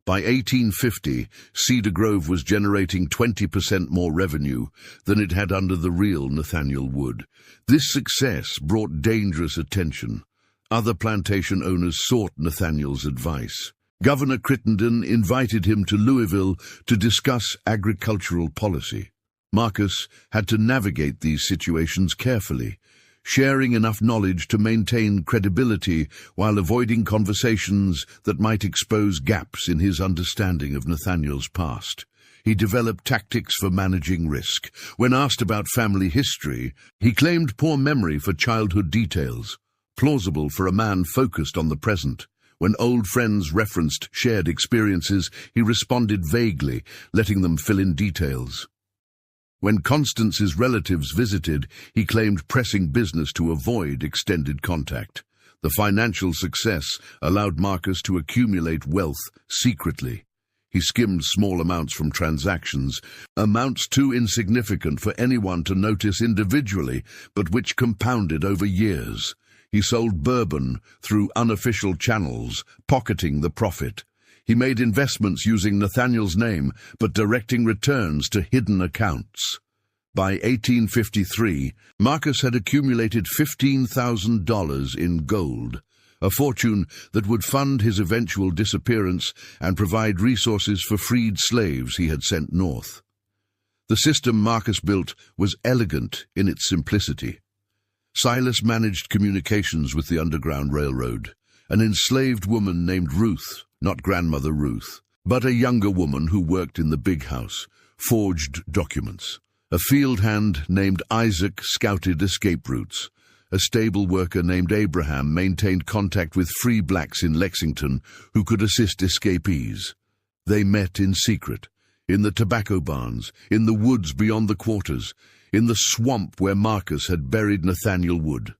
By 1850, Cedar Grove was generating 20% more revenue than it had under the real Nathaniel Wood. This success brought dangerous attention. Other plantation owners sought Nathaniel's advice. Governor Crittenden invited him to Louisville to discuss agricultural policy. Marcus had to navigate these situations carefully, sharing enough knowledge to maintain credibility while avoiding conversations that might expose gaps in his understanding of Nathaniel's past. He developed tactics for managing risk. When asked about family history, he claimed poor memory for childhood details, plausible for a man focused on the present. When old friends referenced shared experiences, he responded vaguely, letting them fill in details. When Constance's relatives visited, he claimed pressing business to avoid extended contact. The financial success allowed Marcus to accumulate wealth secretly. He skimmed small amounts from transactions, amounts too insignificant for anyone to notice individually, but which compounded over years. He sold bourbon through unofficial channels, pocketing the profit. He made investments using Nathaniel's name, but directing returns to hidden accounts. By 1853, Marcus had accumulated $15,000 in gold, a fortune that would fund his eventual disappearance and provide resources for freed slaves he had sent north. The system Marcus built was elegant in its simplicity. Silas managed communications with the Underground Railroad. An enslaved woman named Ruth, not Grandmother Ruth, but a younger woman who worked in the big house, forged documents. A field hand named Isaac scouted escape routes. A stable worker named Abraham maintained contact with free blacks in Lexington who could assist escapees. They met in secret, in the tobacco barns, in the woods beyond the quarters, in the swamp where Marcus had buried Nathaniel Wood.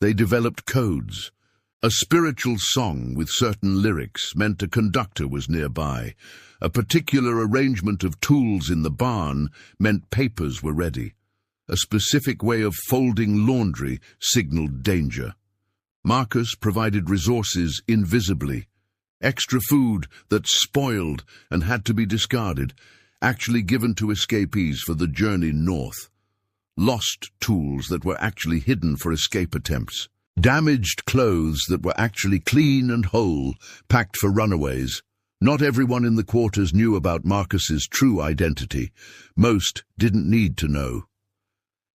They developed codes. A spiritual song with certain lyrics meant a conductor was nearby. A particular arrangement of tools in the barn meant papers were ready. A specific way of folding laundry signaled danger. Marcus provided resources invisibly. Extra food that spoiled and had to be discarded, actually given to escapees for the journey north. Lost tools that were actually hidden for escape attempts. Damaged clothes that were actually clean and whole, packed for runaways. Not everyone in the quarters knew about Marcus's true identity. Most didn't need to know.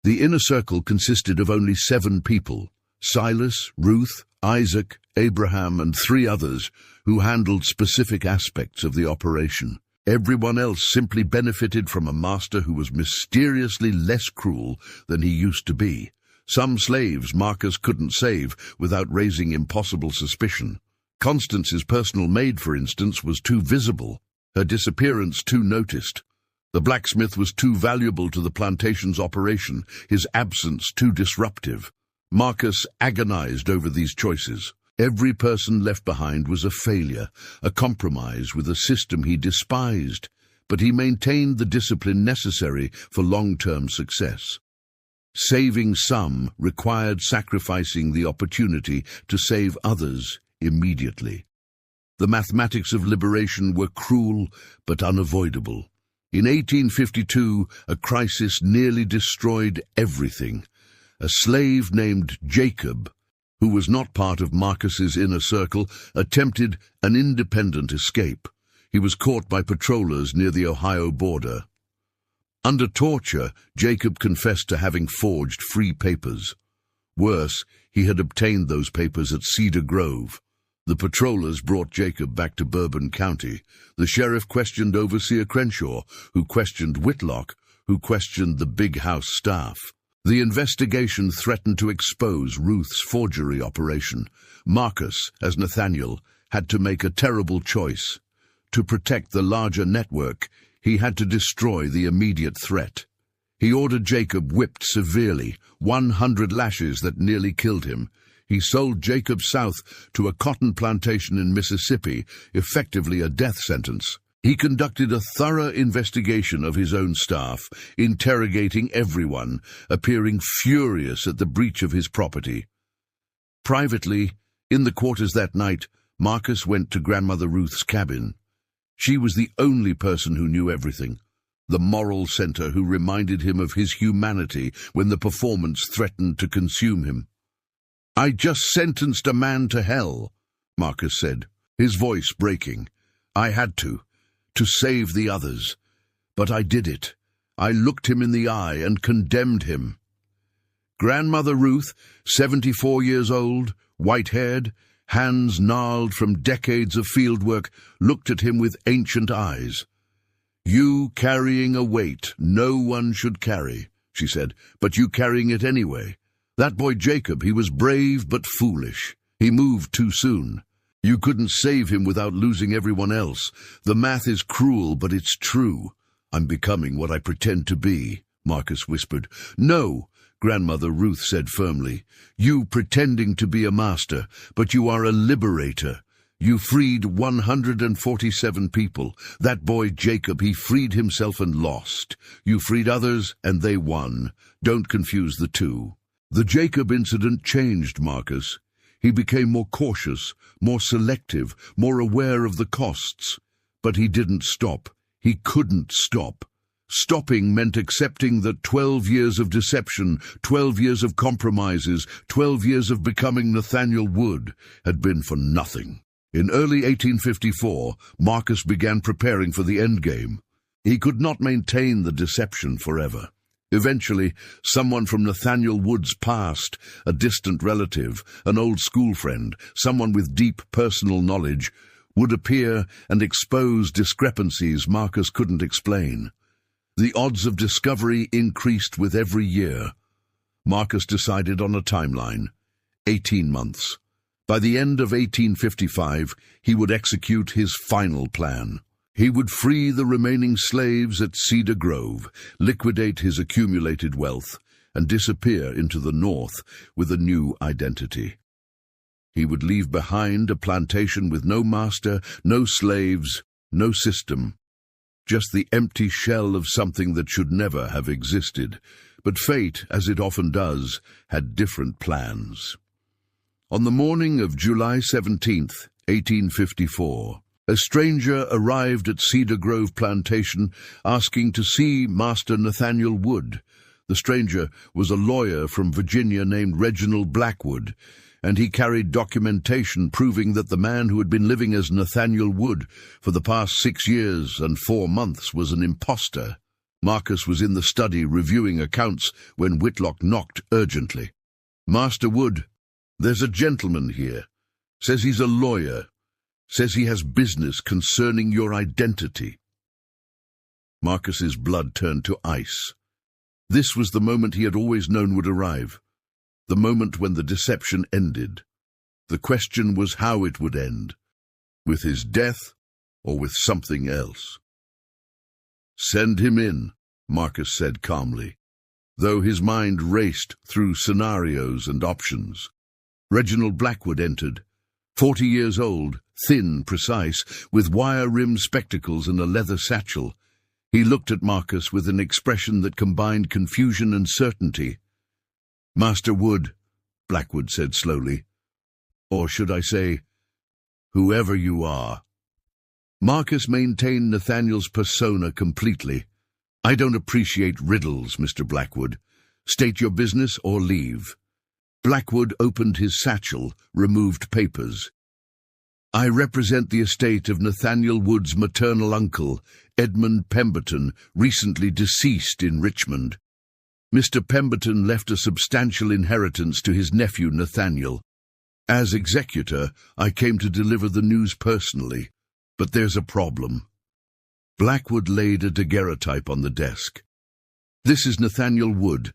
The inner circle consisted of only 7 people: Silas, Ruth, Isaac, Abraham, and 3 others who handled specific aspects of the operation. Everyone else simply benefited from a master who was mysteriously less cruel than he used to be. Some slaves Marcus couldn't save without raising impossible suspicion. Constance's personal maid, for instance, was too visible, her disappearance too noticed. The blacksmith was too valuable to the plantation's operation, his absence too disruptive. Marcus agonized over these choices. Every person left behind was a failure, a compromise with a system he despised, but he maintained the discipline necessary for long-term success. Saving some required sacrificing the opportunity to save others immediately. The mathematics of liberation were cruel but unavoidable. In 1852, a crisis nearly destroyed everything. A slave named Jacob, who was not part of Marcus's inner circle, attempted an independent escape. He was caught by patrollers near the Ohio border. Under torture, Jacob confessed to having forged free papers. Worse, he had obtained those papers at Cedar Grove. The patrollers brought Jacob back to Bourbon County. The sheriff questioned Overseer Crenshaw, who questioned Whitlock, who questioned the big house staff. The investigation threatened to expose Ruth's forgery operation. Marcus, as Nathaniel, had to make a terrible choice. To protect the larger network, he had to destroy the immediate threat. He ordered Jacob whipped severely, 100 lashes that nearly killed him. He sold Jacob south to a cotton plantation in Mississippi, effectively a death sentence. He conducted a thorough investigation of his own staff, interrogating everyone, appearing furious at the breach of his property. Privately, in the quarters that night, Marcus went to Grandmother Ruth's cabin. She was the only person who knew everything, the moral center who reminded him of his humanity when the performance threatened to consume him. "I just sentenced a man to hell," Marcus said, his voice breaking. "I had to save the others. But I did it. I looked him in the eye and condemned him." Grandmother Ruth, 74 years old, white-haired, hands gnarled from decades of fieldwork, looked at him with ancient eyes. "You carrying a weight no one should carry," she said, "but you carrying it anyway. That boy Jacob, he was brave but foolish. He moved too soon. You couldn't save him without losing everyone else. The math is cruel, but it's true. I'm becoming what I pretend to be. Marcus whispered. "No," Grandmother Ruth said firmly. "You pretending to be a master, but you are a liberator. You freed 147 people. That boy Jacob, he freed himself and lost. You freed others, and they won. Don't confuse the two." The Jacob incident changed Marcus. He became more cautious, more selective, more aware of the costs. But he didn't stop. He couldn't stop. Stopping meant accepting that 12 years of deception, 12 years of compromises, 12 years of becoming Nathaniel Wood had been for nothing. In early 1854, Marcus began preparing for the endgame. He could not maintain the deception forever. Eventually, someone from Nathaniel Wood's past, a distant relative, an old school friend, someone with deep personal knowledge, would appear and expose discrepancies Marcus couldn't explain. The odds of discovery increased with every year. Marcus decided on a timeline: 18 months. By the end of 1855, he would execute his final plan. He would free the remaining slaves at Cedar Grove, liquidate his accumulated wealth, and disappear into the north with a new identity. He would leave behind a plantation with no master, no slaves, no system. Just the empty shell of something that should never have existed. But fate, as it often does, had different plans. On the morning of July 17th, 1854, a stranger arrived at Cedar Grove Plantation asking to see Master Nathaniel Wood. The stranger was a lawyer from Virginia named Reginald Blackwood, and he carried documentation proving that the man who had been living as Nathaniel Wood for the past 6 years and 4 months was an impostor. Marcus was in the study reviewing accounts when Whitlock knocked urgently. "Master Wood, there's a gentleman here. Says he's a lawyer. Says he has business concerning your identity." Marcus's blood turned to ice. This was the moment he had always known would arrive. The moment when the deception ended. The question was how it would end. With his death or with something else. "Send him in," Marcus said calmly, though his mind raced through scenarios and options. Reginald Blackwood entered. 40 years old, thin, precise, with wire-rimmed spectacles and a leather satchel. He looked at Marcus with an expression that combined confusion and certainty. "Master Wood," Blackwood said slowly, "or should I say, whoever you are." Marcus maintained Nathaniel's persona completely. "I don't appreciate riddles, Mr. Blackwood. State your business or leave." Blackwood opened his satchel, removed papers. "I represent the estate of Nathaniel Wood's maternal uncle, Edmund Pemberton, recently deceased in Richmond. Mr. Pemberton left a substantial inheritance to his nephew Nathaniel. As executor, I came to deliver the news personally, but there's a problem." Blackwood laid a daguerreotype on the desk. "This is Nathaniel Wood,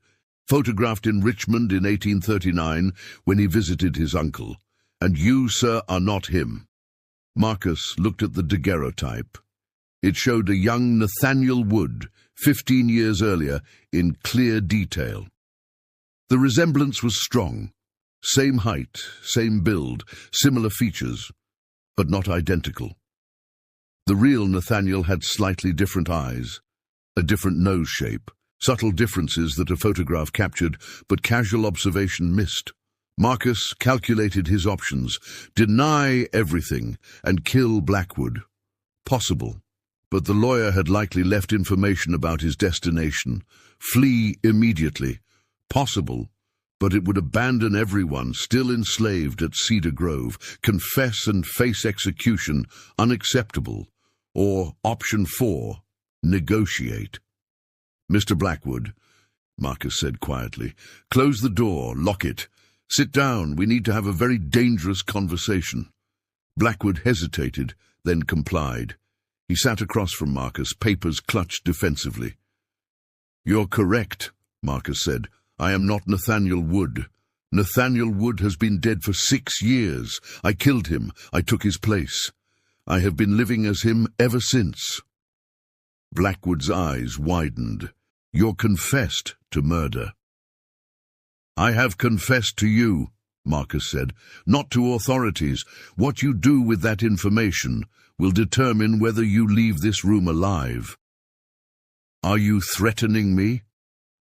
photographed in Richmond in 1839 when he visited his uncle, and you, sir, are not him." Marcus looked at the daguerreotype. It showed a young Nathaniel Wood, 15 years earlier, in clear detail. The resemblance was strong. Same height, same build, similar features, but not identical. The real Nathaniel had slightly different eyes, a different nose shape, subtle differences that a photograph captured, but casual observation missed. Marcus calculated his options: deny everything and kill Blackwood. Possible, but the lawyer had likely left information about his destination. Flee immediately. Possible, but it would abandon everyone still enslaved at Cedar Grove. Confess and face execution. Unacceptable. Or option 4, negotiate. "Mr. Blackwood," Marcus said quietly, "close the door, lock it. Sit down, we need to have a very dangerous conversation." Blackwood hesitated, then complied. He sat across from Marcus, papers clutched defensively. "You're correct," Marcus said. "I am not Nathaniel Wood. Nathaniel Wood has been dead for 6 years. I killed him. I took his place. I have been living as him ever since." Blackwood's eyes widened. You're confessed to murder." "I have confessed to you," Marcus said, "not to authorities. What you do with that information will determine whether you leave this room alive." "Are you threatening me?"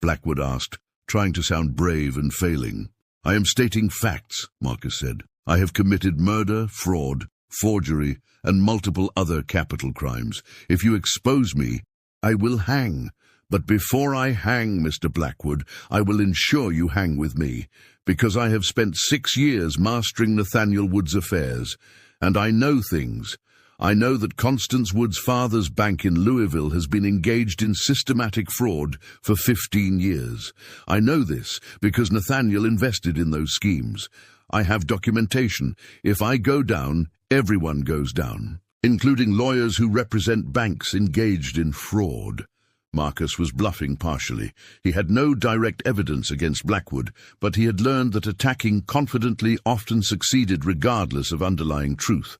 Blackwood asked, trying to sound brave and failing. "I am stating facts," Marcus said. "I have committed murder, fraud, forgery, and multiple other capital crimes. If you expose me, I will hang. But before I hang, Mr. Blackwood, I will ensure you hang with me, because I have spent 6 years mastering Nathaniel Wood's affairs, and I know things. I know that Constance Wood's father's bank in Louisville has been engaged in systematic fraud for 15 years. I know this because Nathaniel invested in those schemes. I have documentation. If I go down, everyone goes down, including lawyers who represent banks engaged in fraud." Marcus was bluffing partially. He had no direct evidence against Blackwood, but he had learned that attacking confidently often succeeded regardless of underlying truth.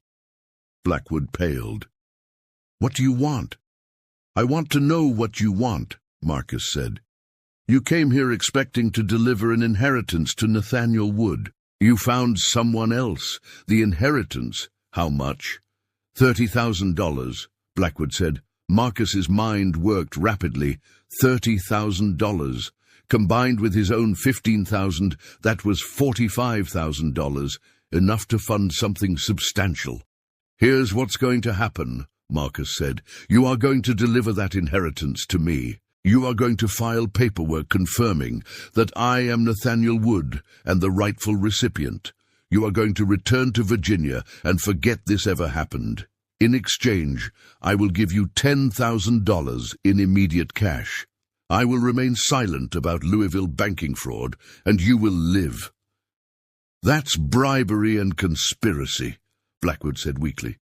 Blackwood paled. "What do you want?" "I want to know what you want," Marcus said. "You came here expecting to deliver an inheritance to Nathaniel Wood. You found someone else. The inheritance, how much?" $30,000, Blackwood said. Marcus's mind worked rapidly. $30,000. Combined with his own $15,000, that was $45,000, enough to fund something substantial. "Here's what's going to happen," Marcus said. "You are going to deliver that inheritance to me. You are going to file paperwork confirming that I am Nathaniel Wood and the rightful recipient. You are going to return to Virginia and forget this ever happened. In exchange, I will give you $10,000 in immediate cash. I will remain silent about Louisville banking fraud, and you will live." "That's bribery and conspiracy," Blackwood said weakly.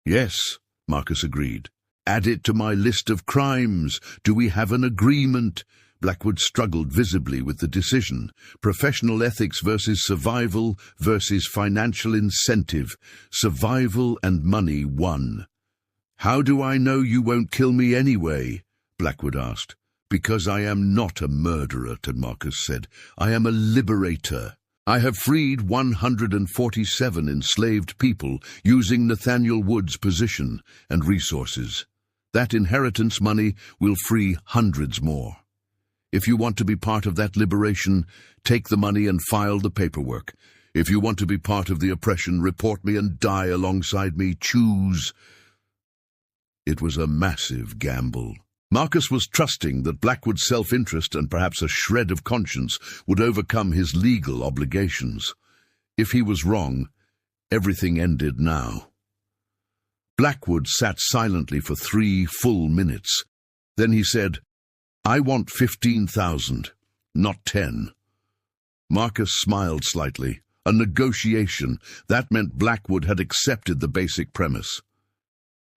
"Yes," Marcus agreed. "Add it to my list of crimes. Do we have an agreement?" Blackwood struggled visibly with the decision. Professional ethics versus survival versus financial incentive. Survival and money won. "How do I know you won't kill me anyway?" Blackwood asked. "Because I am not a murderer," Marcus said. "I am a liberator. I have freed 147 enslaved people using Nathaniel Wood's position and resources. That inheritance money will free hundreds more. If you want to be part of that liberation, take the money and file the paperwork. If you want to be part of the oppression, report me and die alongside me. Choose." It was a massive gamble. Marcus was trusting that Blackwood's self-interest and perhaps a shred of conscience would overcome his legal obligations. If he was wrong, everything ended now. Blackwood sat silently for 3 full minutes. Then he said, "I want 15,000, not 10. Marcus smiled slightly. A negotiation. That meant Blackwood had accepted the basic premise.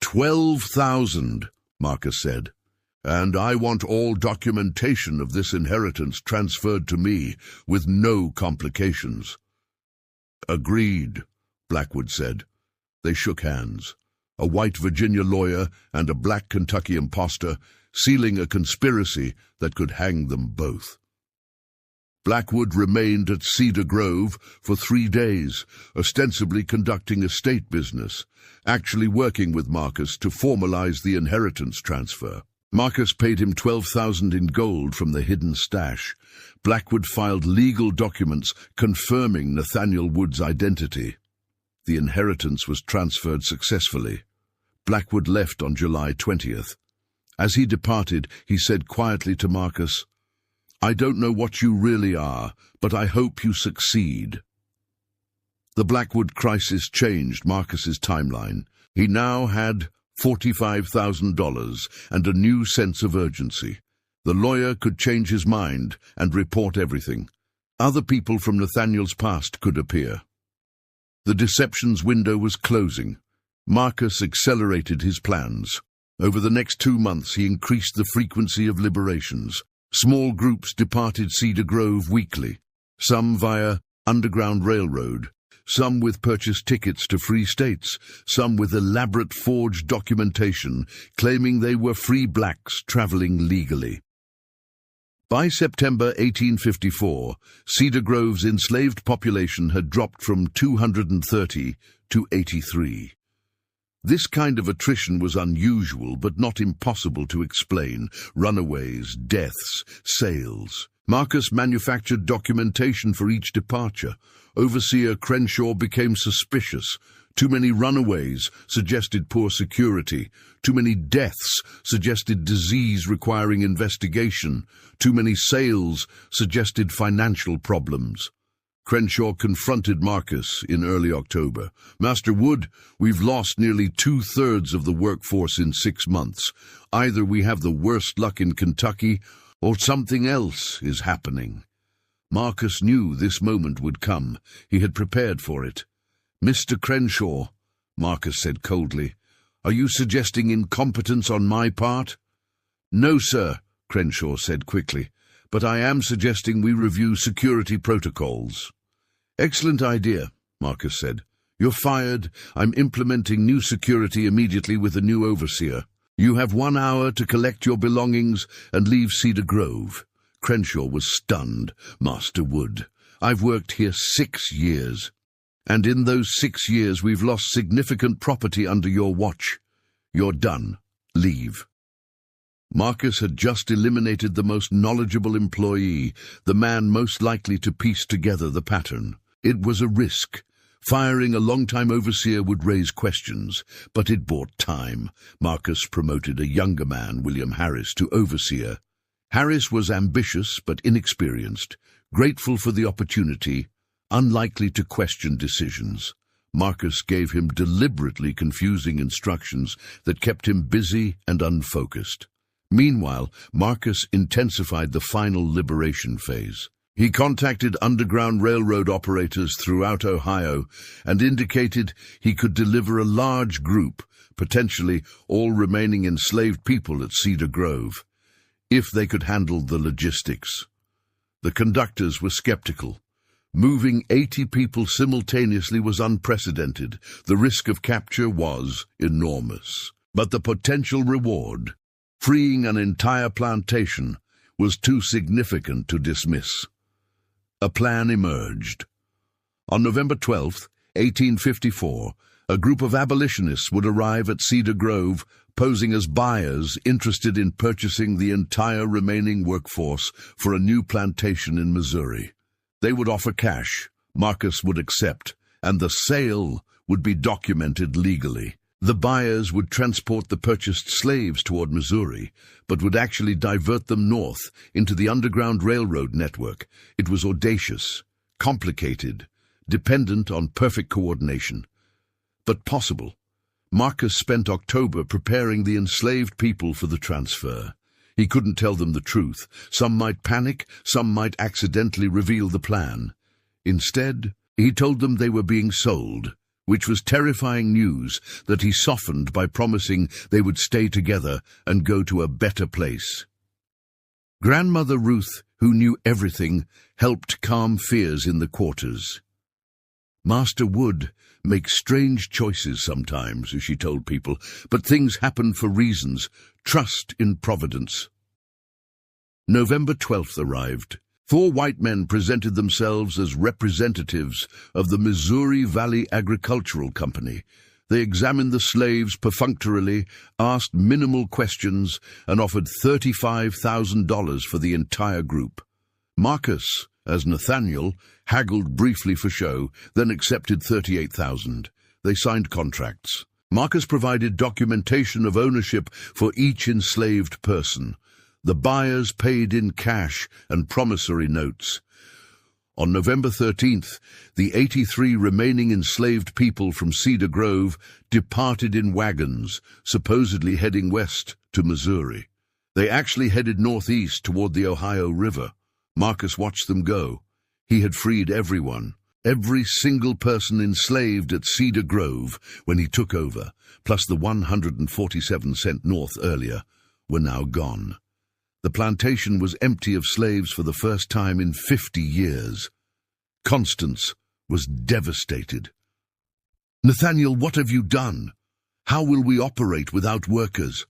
12,000, Marcus said. "And I want all documentation of this inheritance transferred to me, with no complications." "Agreed," Blackwood said. They shook hands. A white Virginia lawyer and a black Kentucky impostor, sealing a conspiracy that could hang them both. Blackwood remained at Cedar Grove for 3 days, ostensibly conducting estate business, actually working with Marcus to formalize the inheritance transfer. Marcus paid him $12,000 in gold from the hidden stash. Blackwood filed legal documents confirming Nathaniel Wood's identity. The inheritance was transferred successfully. Blackwood left on July 20th. As he departed, he said quietly to Marcus, "I don't know what you really are, but I hope you succeed." The Blackwood crisis changed Marcus's timeline. He now had $45,000 and a new sense of urgency. The lawyer could change his mind and report everything. Other people from Nathaniel's past could appear. The deception's window was closing. Marcus accelerated his plans. Over the next 2 months, he increased the frequency of liberations. Small groups departed Cedar Grove weekly, some via Underground Railroad, some with purchased tickets to free states, some with elaborate forged documentation claiming they were free blacks traveling legally. By September 1854, Cedar Grove's enslaved population had dropped from 230 to 83. This kind of attrition was unusual but not impossible to explain: runaways, deaths, sales. Marcus manufactured documentation for each departure. Overseer Crenshaw became suspicious. Too many runaways suggested poor security. Too many deaths suggested disease requiring investigation. Too many sales suggested financial problems. Crenshaw confronted Marcus in early October. "Master Wood, we've lost nearly 2/3 of the workforce in 6 months. Either we have the worst luck in Kentucky, or something else is happening." Marcus knew this moment would come. He had prepared for it. "Mr. Crenshaw," Marcus said coldly, "are you suggesting incompetence on my part?" "No, sir," Crenshaw said quickly, "but I am suggesting we review security protocols." "Excellent idea," Marcus said. "You're fired. I'm implementing new security immediately with a new overseer. You have 1 hour to collect your belongings and leave Cedar Grove." Crenshaw was stunned. "Master Wood, I've worked here 6 years. And in those 6 years we've lost significant property under your watch. You're done. Leave." Marcus had just eliminated the most knowledgeable employee, the man most likely to piece together the pattern. It was a risk. Firing a long-time overseer would raise questions, but it bought time. Marcus promoted a younger man, William Harris, to overseer. Harris was ambitious but inexperienced, grateful for the opportunity, unlikely to question decisions. Marcus gave him deliberately confusing instructions that kept him busy and unfocused. Meanwhile, Marcus intensified the final liberation phase. He contacted Underground Railroad operators throughout Ohio and indicated he could deliver a large group, potentially all remaining enslaved people at Cedar Grove, if they could handle the logistics. The conductors were skeptical. Moving 80 people simultaneously was unprecedented. The risk of capture was enormous. But the potential reward, freeing an entire plantation, was too significant to dismiss. A plan emerged. On November 12, 1854, a group of abolitionists would arrive at Cedar Grove, posing as buyers interested in purchasing the entire remaining workforce for a new plantation in Missouri. They would offer cash, Marcus would accept, and the sale would be documented legally. The buyers would transport the purchased slaves toward Missouri, but would actually divert them north into the Underground Railroad network. It was audacious, complicated, dependent on perfect coordination. But possible. Marcus spent October preparing the enslaved people for the transfer. He couldn't tell them the truth. Some might panic, some might accidentally reveal the plan. Instead, he told them they were being sold, which was terrifying news that he softened by promising they would stay together and go to a better place. Grandmother Ruth, who knew everything, helped calm fears in the quarters. "Master Wood makes strange choices sometimes," she told people, "but things happen for reasons. Trust in Providence." November 12th arrived. 4 white men presented themselves as representatives of the Missouri Valley Agricultural Company. They examined the slaves perfunctorily, asked minimal questions, and offered $35,000 for the entire group. Marcus, as Nathaniel, haggled briefly for show, then accepted $38,000. They signed contracts. Marcus provided documentation of ownership for each enslaved person. The buyers paid in cash and promissory notes. On November 13th, the 83 remaining enslaved people from Cedar Grove departed in wagons, supposedly heading west to Missouri. They actually headed northeast toward the Ohio River. Marcus watched them go. He had freed everyone. Every single person enslaved at Cedar Grove when he took over, plus the 147 sent north earlier, were now gone. The plantation was empty of slaves for the first time in 50 years. Constance was devastated. "Nathaniel, what have you done? How will we operate without workers?"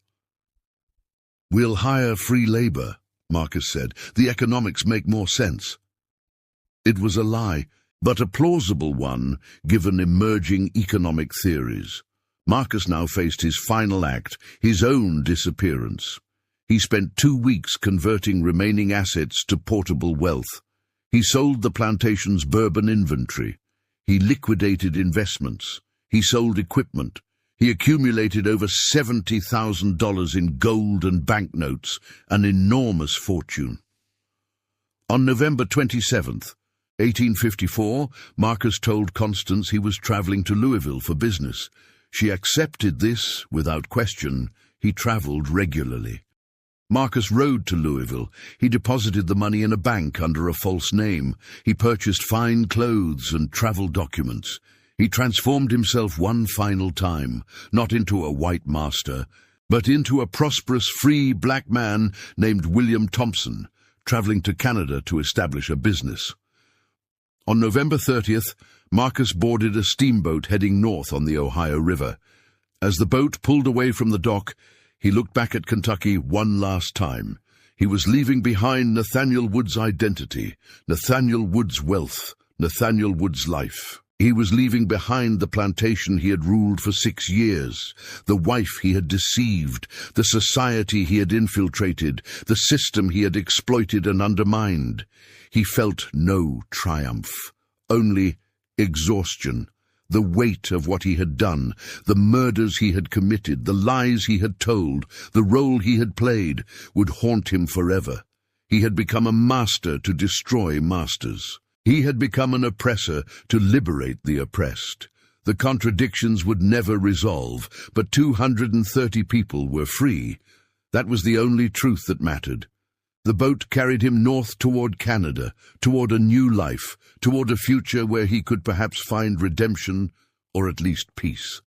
"We'll hire free labor," Marcus said. "The economics make more sense." It was a lie, but a plausible one given emerging economic theories. Marcus now faced his final act, his own disappearance. He spent 2 weeks converting remaining assets to portable wealth. He sold the plantation's bourbon inventory. He liquidated investments. He sold equipment. He accumulated over $70,000 in gold and banknotes, an enormous fortune. On November 27th, 1854, Marcus told Constance he was traveling to Louisville for business. She accepted this without question. He traveled regularly. Marcus rode to Louisville. He deposited the money in a bank under a false name. He purchased fine clothes and travel documents. He transformed himself one final time, not into a white master, but into a prosperous, free black man named William Thompson, traveling to Canada to establish a business. On November 30th, Marcus boarded a steamboat heading north on the Ohio River. As the boat pulled away from the dock, he looked back at Kentucky one last time. He was leaving behind Nathaniel Wood's identity, Nathaniel Wood's wealth, Nathaniel Wood's life. He was leaving behind the plantation he had ruled for 6 years, the wife he had deceived, the society he had infiltrated, the system he had exploited and undermined. He felt no triumph, only exhaustion. The weight of what he had done, the murders he had committed, the lies he had told, the role he had played, would haunt him forever. He had become a master to destroy masters. He had become an oppressor to liberate the oppressed. The contradictions would never resolve, but 230 people were free. That was the only truth that mattered. The boat carried him north toward Canada, toward a new life, toward a future where he could perhaps find redemption, or at least peace.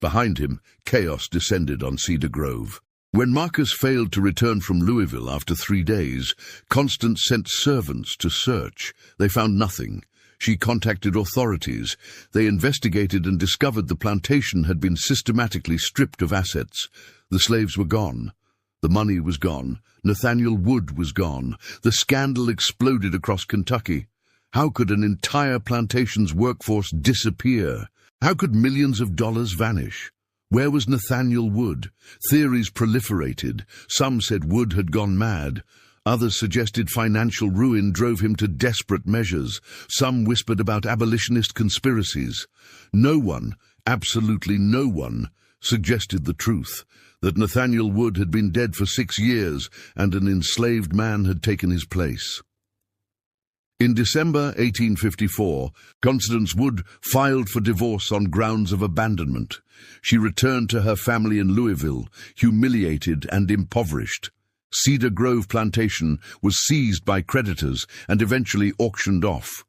Behind him, chaos descended on Cedar Grove. When Marcus failed to return from Louisville after 3 days, Constance sent servants to search. They found nothing. She contacted authorities. They investigated and discovered the plantation had been systematically stripped of assets. The slaves were gone. The money was gone. Nathaniel Wood was gone. The scandal exploded across Kentucky. How could an entire plantation's workforce disappear? How could millions of dollars vanish? Where was Nathaniel Wood? Theories proliferated. Some said Wood had gone mad. Others suggested financial ruin drove him to desperate measures. Some whispered about abolitionist conspiracies. No one, absolutely no one, suggested the truth, that Nathaniel Wood had been dead for 6 years and an enslaved man had taken his place. In December 1854, Constance Wood filed for divorce on grounds of abandonment. She returned to her family in Louisville, humiliated and impoverished. Cedar Grove Plantation was seized by creditors and eventually auctioned off.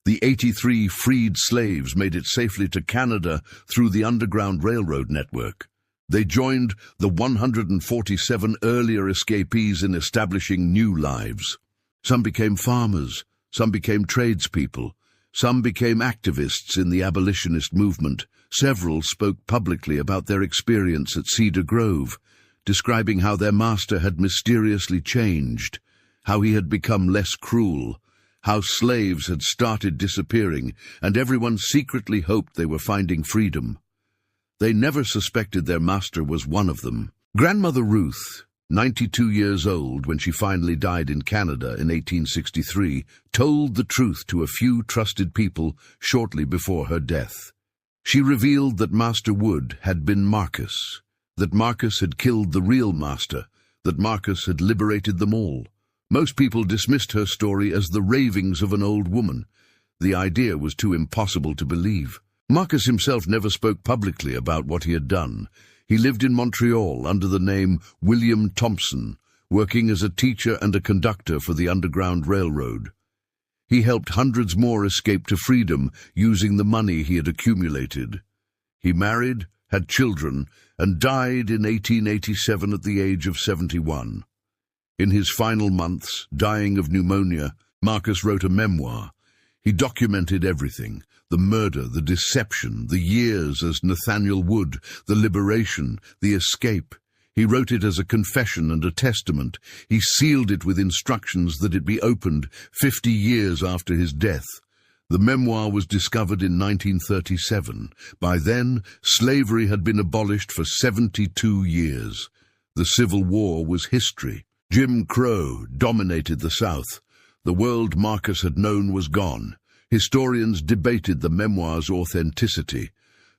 The 83 freed slaves made it safely to Canada through the Underground Railroad network. They joined the 147 earlier escapees in establishing new lives. Some became farmers. Some became tradespeople. Some became activists in the abolitionist movement. Several spoke publicly about their experience at Cedar Grove, describing how their master had mysteriously changed, how he had become less cruel, how slaves had started disappearing, and everyone secretly hoped they were finding freedom. They never suspected their master was one of them. Grandmother Ruth, 92 years old when she finally died in Canada in 1863, told the truth to a few trusted people shortly before her death. She revealed that Master Wood had been Marcus, that Marcus had killed the real master, that Marcus had liberated them all. Most people dismissed her story as the ravings of an old woman. The idea was too impossible to believe. Marcus himself never spoke publicly about what he had done. He lived in Montreal under the name William Thompson, working as a teacher and a conductor for the Underground Railroad. He helped hundreds more escape to freedom using the money he had accumulated. He married, had children, and died in 1887 at the age of 71. In his final months, dying of pneumonia, Marcus wrote a memoir. He documented everything: the murder, the deception, the years as Nathaniel Wood, the liberation, the escape. He wrote it as a confession and a testament. He sealed it with instructions that it be opened 50 years after his death. The memoir was discovered in 1937. By then, slavery had been abolished for 72 years. The Civil War was history. Jim Crow dominated the South. The world Marcus had known was gone. Historians debated the memoir's authenticity.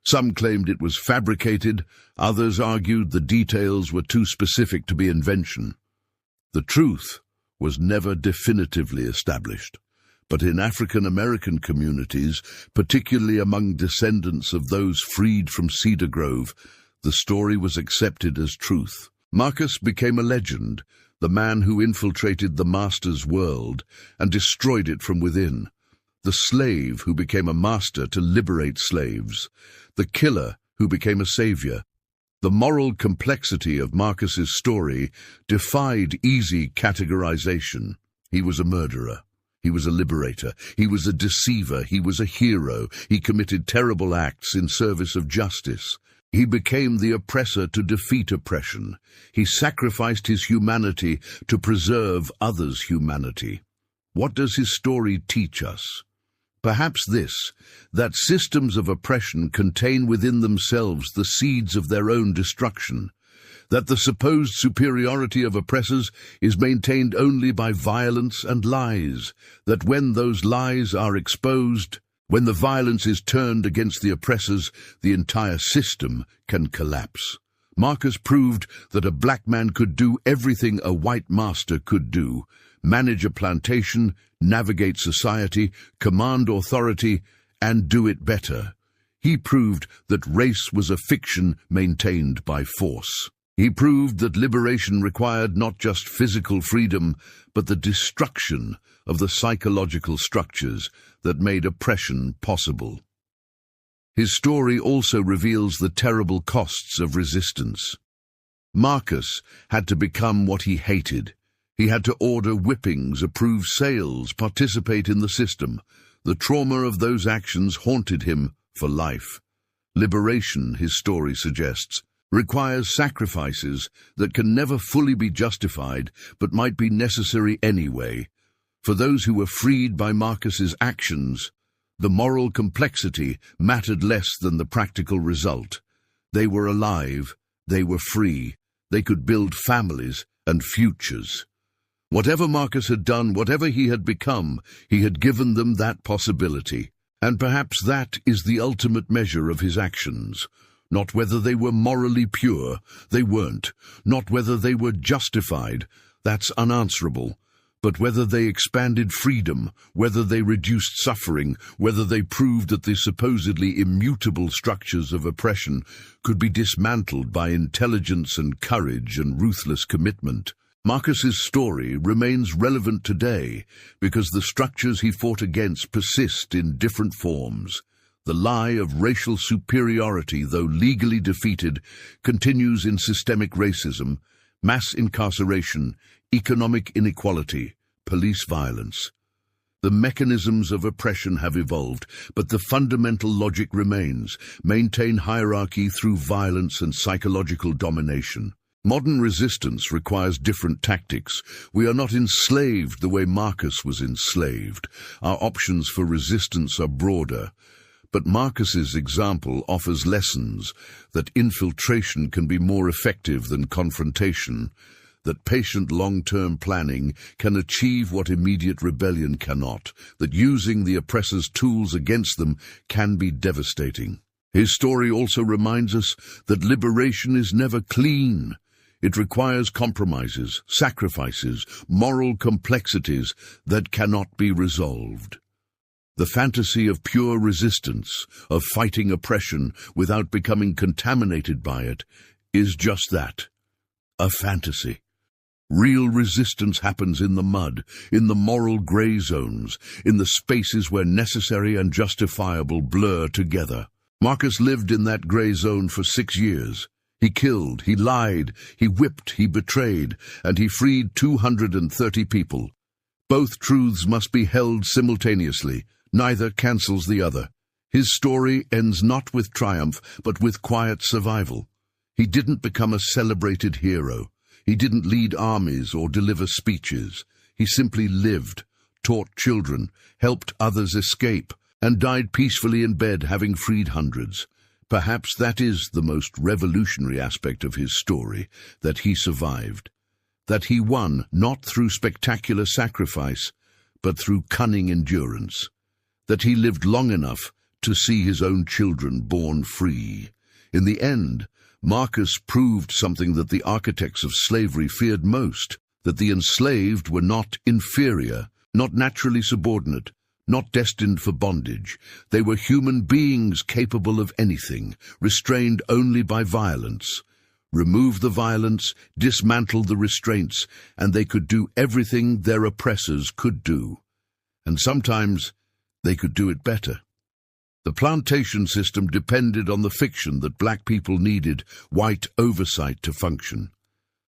Some claimed it was fabricated, others argued the details were too specific to be invention. The truth was never definitively established. But in African American communities, particularly among descendants of those freed from Cedar Grove, the story was accepted as truth. Marcus became a legend, the man who infiltrated the master's world and destroyed it from within. The slave who became a master to liberate slaves. The killer who became a savior. The moral complexity of Marcus's story defied easy categorization. He was a murderer. He was a liberator. He was a deceiver. He was a hero. He committed terrible acts in service of justice. He became the oppressor to defeat oppression. He sacrificed his humanity to preserve others' humanity. What does his story teach us? Perhaps this, that systems of oppression contain within themselves the seeds of their own destruction, that the supposed superiority of oppressors is maintained only by violence and lies, that when those lies are exposed, when the violence is turned against the oppressors, the entire system can collapse. Marcus proved that a black man could do everything a white master could do: manage a plantation, navigate society, command authority, and do it better. He proved that race was a fiction maintained by force. He proved that liberation required not just physical freedom, but the destruction of the psychological structures that made oppression possible. His story also reveals the terrible costs of resistance. Marcus had to become what he hated. He had to order whippings, approve sales, participate in the system. The trauma of those actions haunted him for life. Liberation, his story suggests, requires sacrifices that can never fully be justified but might be necessary anyway. For those who were freed by Marcus's actions, the moral complexity mattered less than the practical result. They were alive, they were free, they could build families and futures. Whatever Marcus had done, whatever he had become, he had given them that possibility. And perhaps that is the ultimate measure of his actions. Not whether they were morally pure, they weren't. Not whether they were justified, that's unanswerable. But whether they expanded freedom, whether they reduced suffering, whether they proved that the supposedly immutable structures of oppression could be dismantled by intelligence and courage and ruthless commitment. Marcus's story remains relevant today because the structures he fought against persist in different forms. The lie of racial superiority, though legally defeated, continues in systemic racism, mass incarceration, economic inequality, police violence. The mechanisms of oppression have evolved, but the fundamental logic remains: maintain hierarchy through violence and psychological domination. Modern resistance requires different tactics. We are not enslaved the way Marcus was enslaved. Our options for resistance are broader. But Marcus's example offers lessons that infiltration can be more effective than confrontation, that patient long-term planning can achieve what immediate rebellion cannot, that using the oppressor's tools against them can be devastating. His story also reminds us that liberation is never clean. It requires compromises, sacrifices, moral complexities that cannot be resolved. The fantasy of pure resistance, of fighting oppression without becoming contaminated by it, is just that, a fantasy. Real resistance happens in the mud, in the moral gray zones, in the spaces where necessary and justifiable blur together. Marcus lived in that gray zone for 6 years. He killed, he lied, he whipped, he betrayed, and he freed 230 people. Both truths must be held simultaneously. Neither cancels the other. His story ends not with triumph, but with quiet survival. He didn't become a celebrated hero. He didn't lead armies or deliver speeches. He simply lived, taught children, helped others escape, and died peacefully in bed having freed hundreds. Perhaps that is the most revolutionary aspect of his story, that he survived. That he won not through spectacular sacrifice, but through cunning endurance. That he lived long enough to see his own children born free. In the end, Marcus proved something that the architects of slavery feared most, that the enslaved were not inferior, not naturally subordinate, not destined for bondage. They were human beings capable of anything, restrained only by violence. Remove the violence, dismantle the restraints, and they could do everything their oppressors could do. And sometimes they could do it better. The plantation system depended on the fiction that black people needed white oversight to function.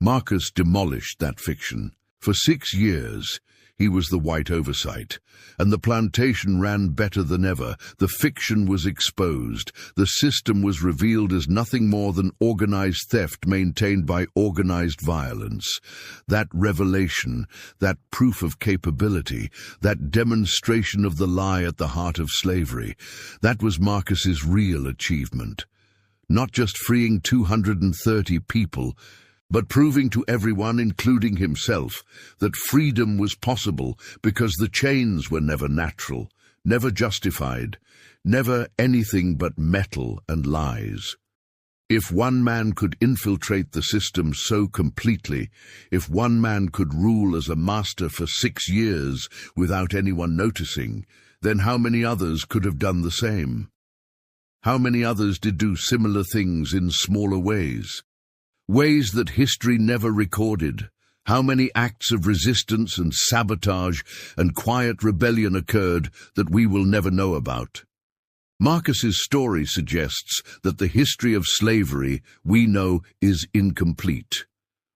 Marcus demolished that fiction. For 6 years, he was the white oversight, and the plantation ran better than ever. The fiction was exposed. The system was revealed as nothing more than organized theft maintained by organized violence. That revelation, that proof of capability, that demonstration of the lie at the heart of slavery, that was Marcus's real achievement. Not just freeing 230 people, but proving to everyone, including himself, that freedom was possible because the chains were never natural, never justified, never anything but metal and lies. If one man could infiltrate the system so completely, if one man could rule as a master for 6 years without anyone noticing, then how many others could have done the same? How many others did do similar things in smaller ways? Ways that history never recorded. How many acts of resistance and sabotage and quiet rebellion occurred that we will never know about? Marcus's story suggests that the history of slavery we know is incomplete.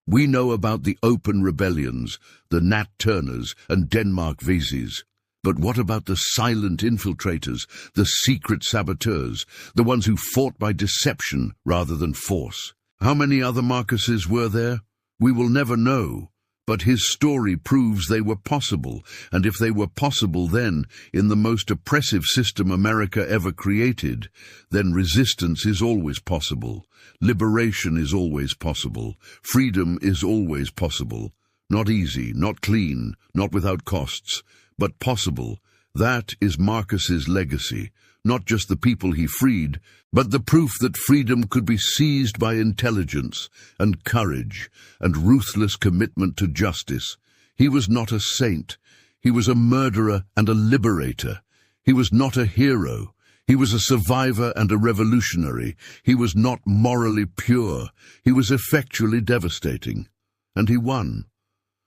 We know about the open rebellions, the Nat Turners and Denmark Veseys. But what about the silent infiltrators, the secret saboteurs, the ones who fought by deception rather than force? How many other Marcuses were there? We will never know, but his story proves they were possible, and if they were possible then, in the most oppressive system America ever created, then resistance is always possible, liberation is always possible, freedom is always possible. Not easy, not clean, not without costs, but possible. That is Marcus's legacy. Not just the people he freed, but the proof that freedom could be seized by intelligence and courage and ruthless commitment to justice. He was not a saint. He was a murderer and a liberator. He was not a hero. He was a survivor and a revolutionary. He was not morally pure. He was effectually devastating. And he won.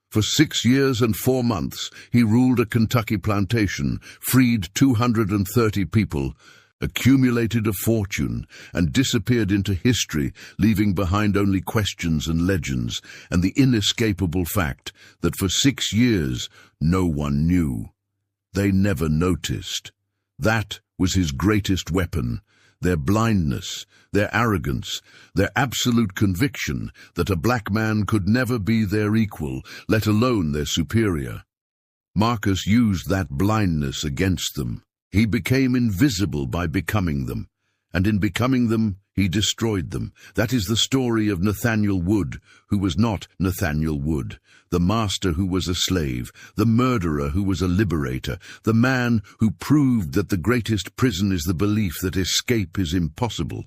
For 6 years and 4 months, he ruled a Kentucky plantation, freed 230 people, accumulated a fortune, and disappeared into history, leaving behind only questions and legends, and the inescapable fact that for 6 years no one knew. They never noticed. That was his greatest weapon. Their blindness, their arrogance, their absolute conviction that a black man could never be their equal, let alone their superior. Marcus used that blindness against them. He became invisible by becoming them, and in becoming them, he destroyed them. That is the story of Nathaniel Wood, who was not Nathaniel Wood, the master who was a slave, the murderer who was a liberator, the man who proved that the greatest prison is the belief that escape is impossible.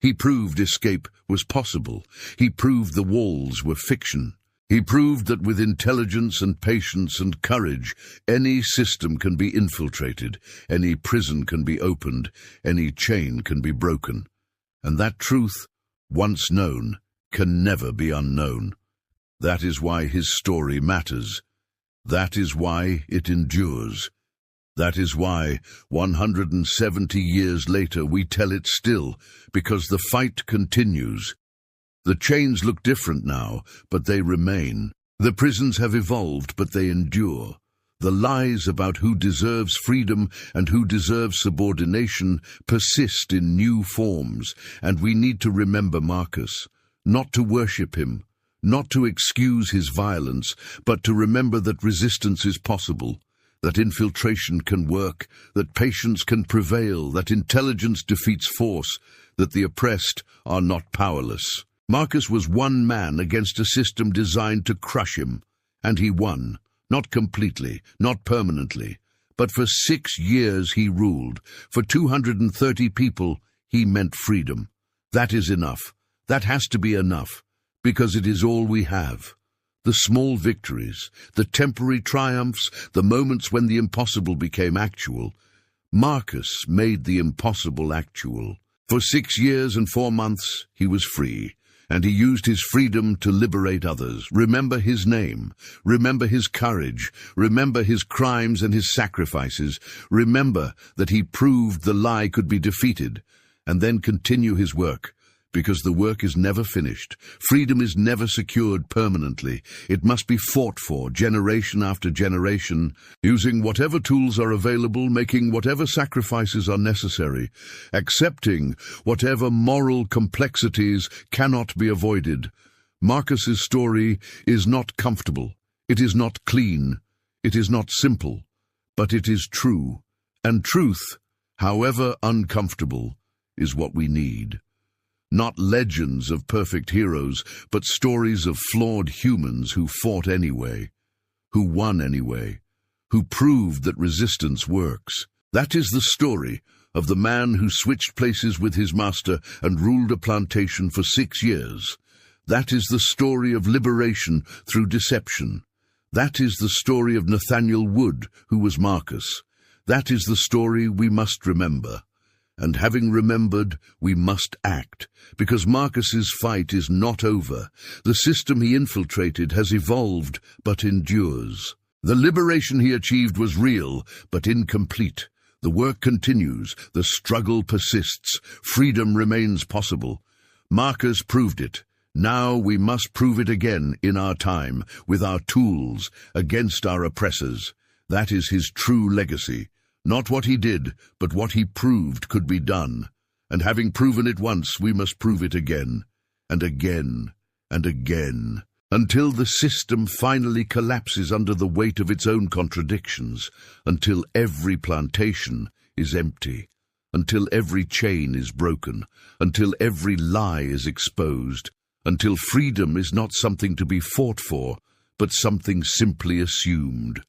He proved escape was possible. He proved the walls were fiction. He proved that with intelligence and patience and courage, any system can be infiltrated, any prison can be opened, any chain can be broken. And that truth, once known, can never be unknown. That is why his story matters. That is why it endures. That is why, 170 years later, we tell it still, because the fight continues. The chains look different now, but they remain. The prisons have evolved, but they endure. The lies about who deserves freedom and who deserves subordination persist in new forms, and we need to remember Marcus, not to worship him, not to excuse his violence, but to remember that resistance is possible, that infiltration can work, that patience can prevail, that intelligence defeats force, that the oppressed are not powerless. Marcus was one man against a system designed to crush him, and he won. Not completely, not permanently, but for 6 years he ruled. For 230 people, he meant freedom. That is enough. That has to be enough, because it is all we have. The small victories, the temporary triumphs, the moments when the impossible became actual. Marcus made the impossible actual. For 6 years and 4 months, he was free. And he used his freedom to liberate others. Remember his name. Remember his courage. Remember his crimes and his sacrifices. Remember that he proved the lie could be defeated. And then continue his work, because the work is never finished. Freedom is never secured permanently. It must be fought for, generation after generation, using whatever tools are available, making whatever sacrifices are necessary, accepting whatever moral complexities cannot be avoided. Marcus's story is not comfortable. It is not clean. It is not simple. But it is true. And truth, however uncomfortable, is what we need. Not legends of perfect heroes, but stories of flawed humans who fought anyway, who won anyway, who proved that resistance works. That is the story of the man who switched places with his master and ruled a plantation for 6 years. That is the story of liberation through deception. That is the story of Nathaniel Wood, who was Marcus. That is the story we must remember. And having remembered, we must act, because Marcus's fight is not over. The system he infiltrated has evolved, but endures. The liberation he achieved was real, but incomplete. The work continues, the struggle persists, freedom remains possible. Marcus proved it. Now we must prove it again in our time, with our tools, against our oppressors. That is his true legacy. Not what he did, but what he proved could be done. And having proven it once, we must prove it again, and again, and again, until the system finally collapses under the weight of its own contradictions, until every plantation is empty, until every chain is broken, until every lie is exposed, until freedom is not something to be fought for, but something simply assumed,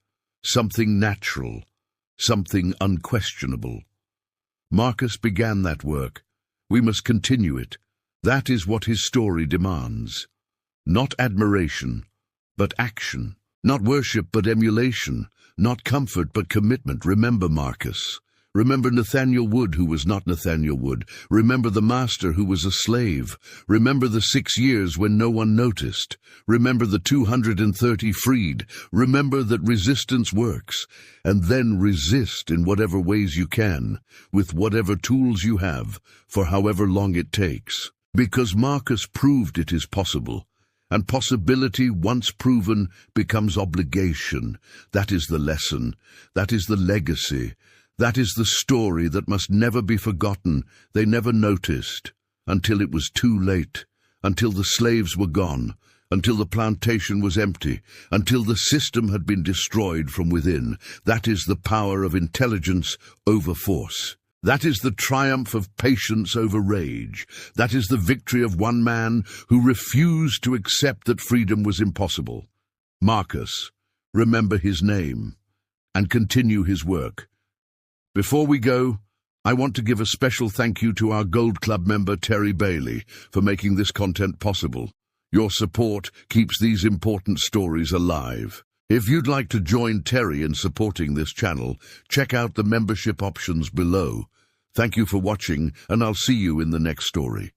something natural, something unquestionable. Marcus began that work. We must continue it. That is what his story demands. Not admiration, but action. Not worship, but emulation. Not comfort, but commitment. Remember Marcus. Remember Nathaniel Wood, who was not Nathaniel Wood. Remember the master who was a slave. Remember the 6 years when no one noticed. Remember the 230 freed. Remember that resistance works. And then resist in whatever ways you can, with whatever tools you have, for however long it takes. Because Marcus proved it is possible. And possibility, once proven, becomes obligation. That is the lesson. That is the legacy. That is the story that must never be forgotten. They never noticed, until it was too late, until the slaves were gone, until the plantation was empty, until the system had been destroyed from within. That is the power of intelligence over force. That is the triumph of patience over rage. That is the victory of one man who refused to accept that freedom was impossible. Marcus, remember his name, and continue his work. Before we go, I want to give a special thank you to our Gold Club member Terry Bailey for making this content possible. Your support keeps these important stories alive. If you'd like to join Terry in supporting this channel, check out the membership options below. Thank you for watching, and I'll see you in the next story.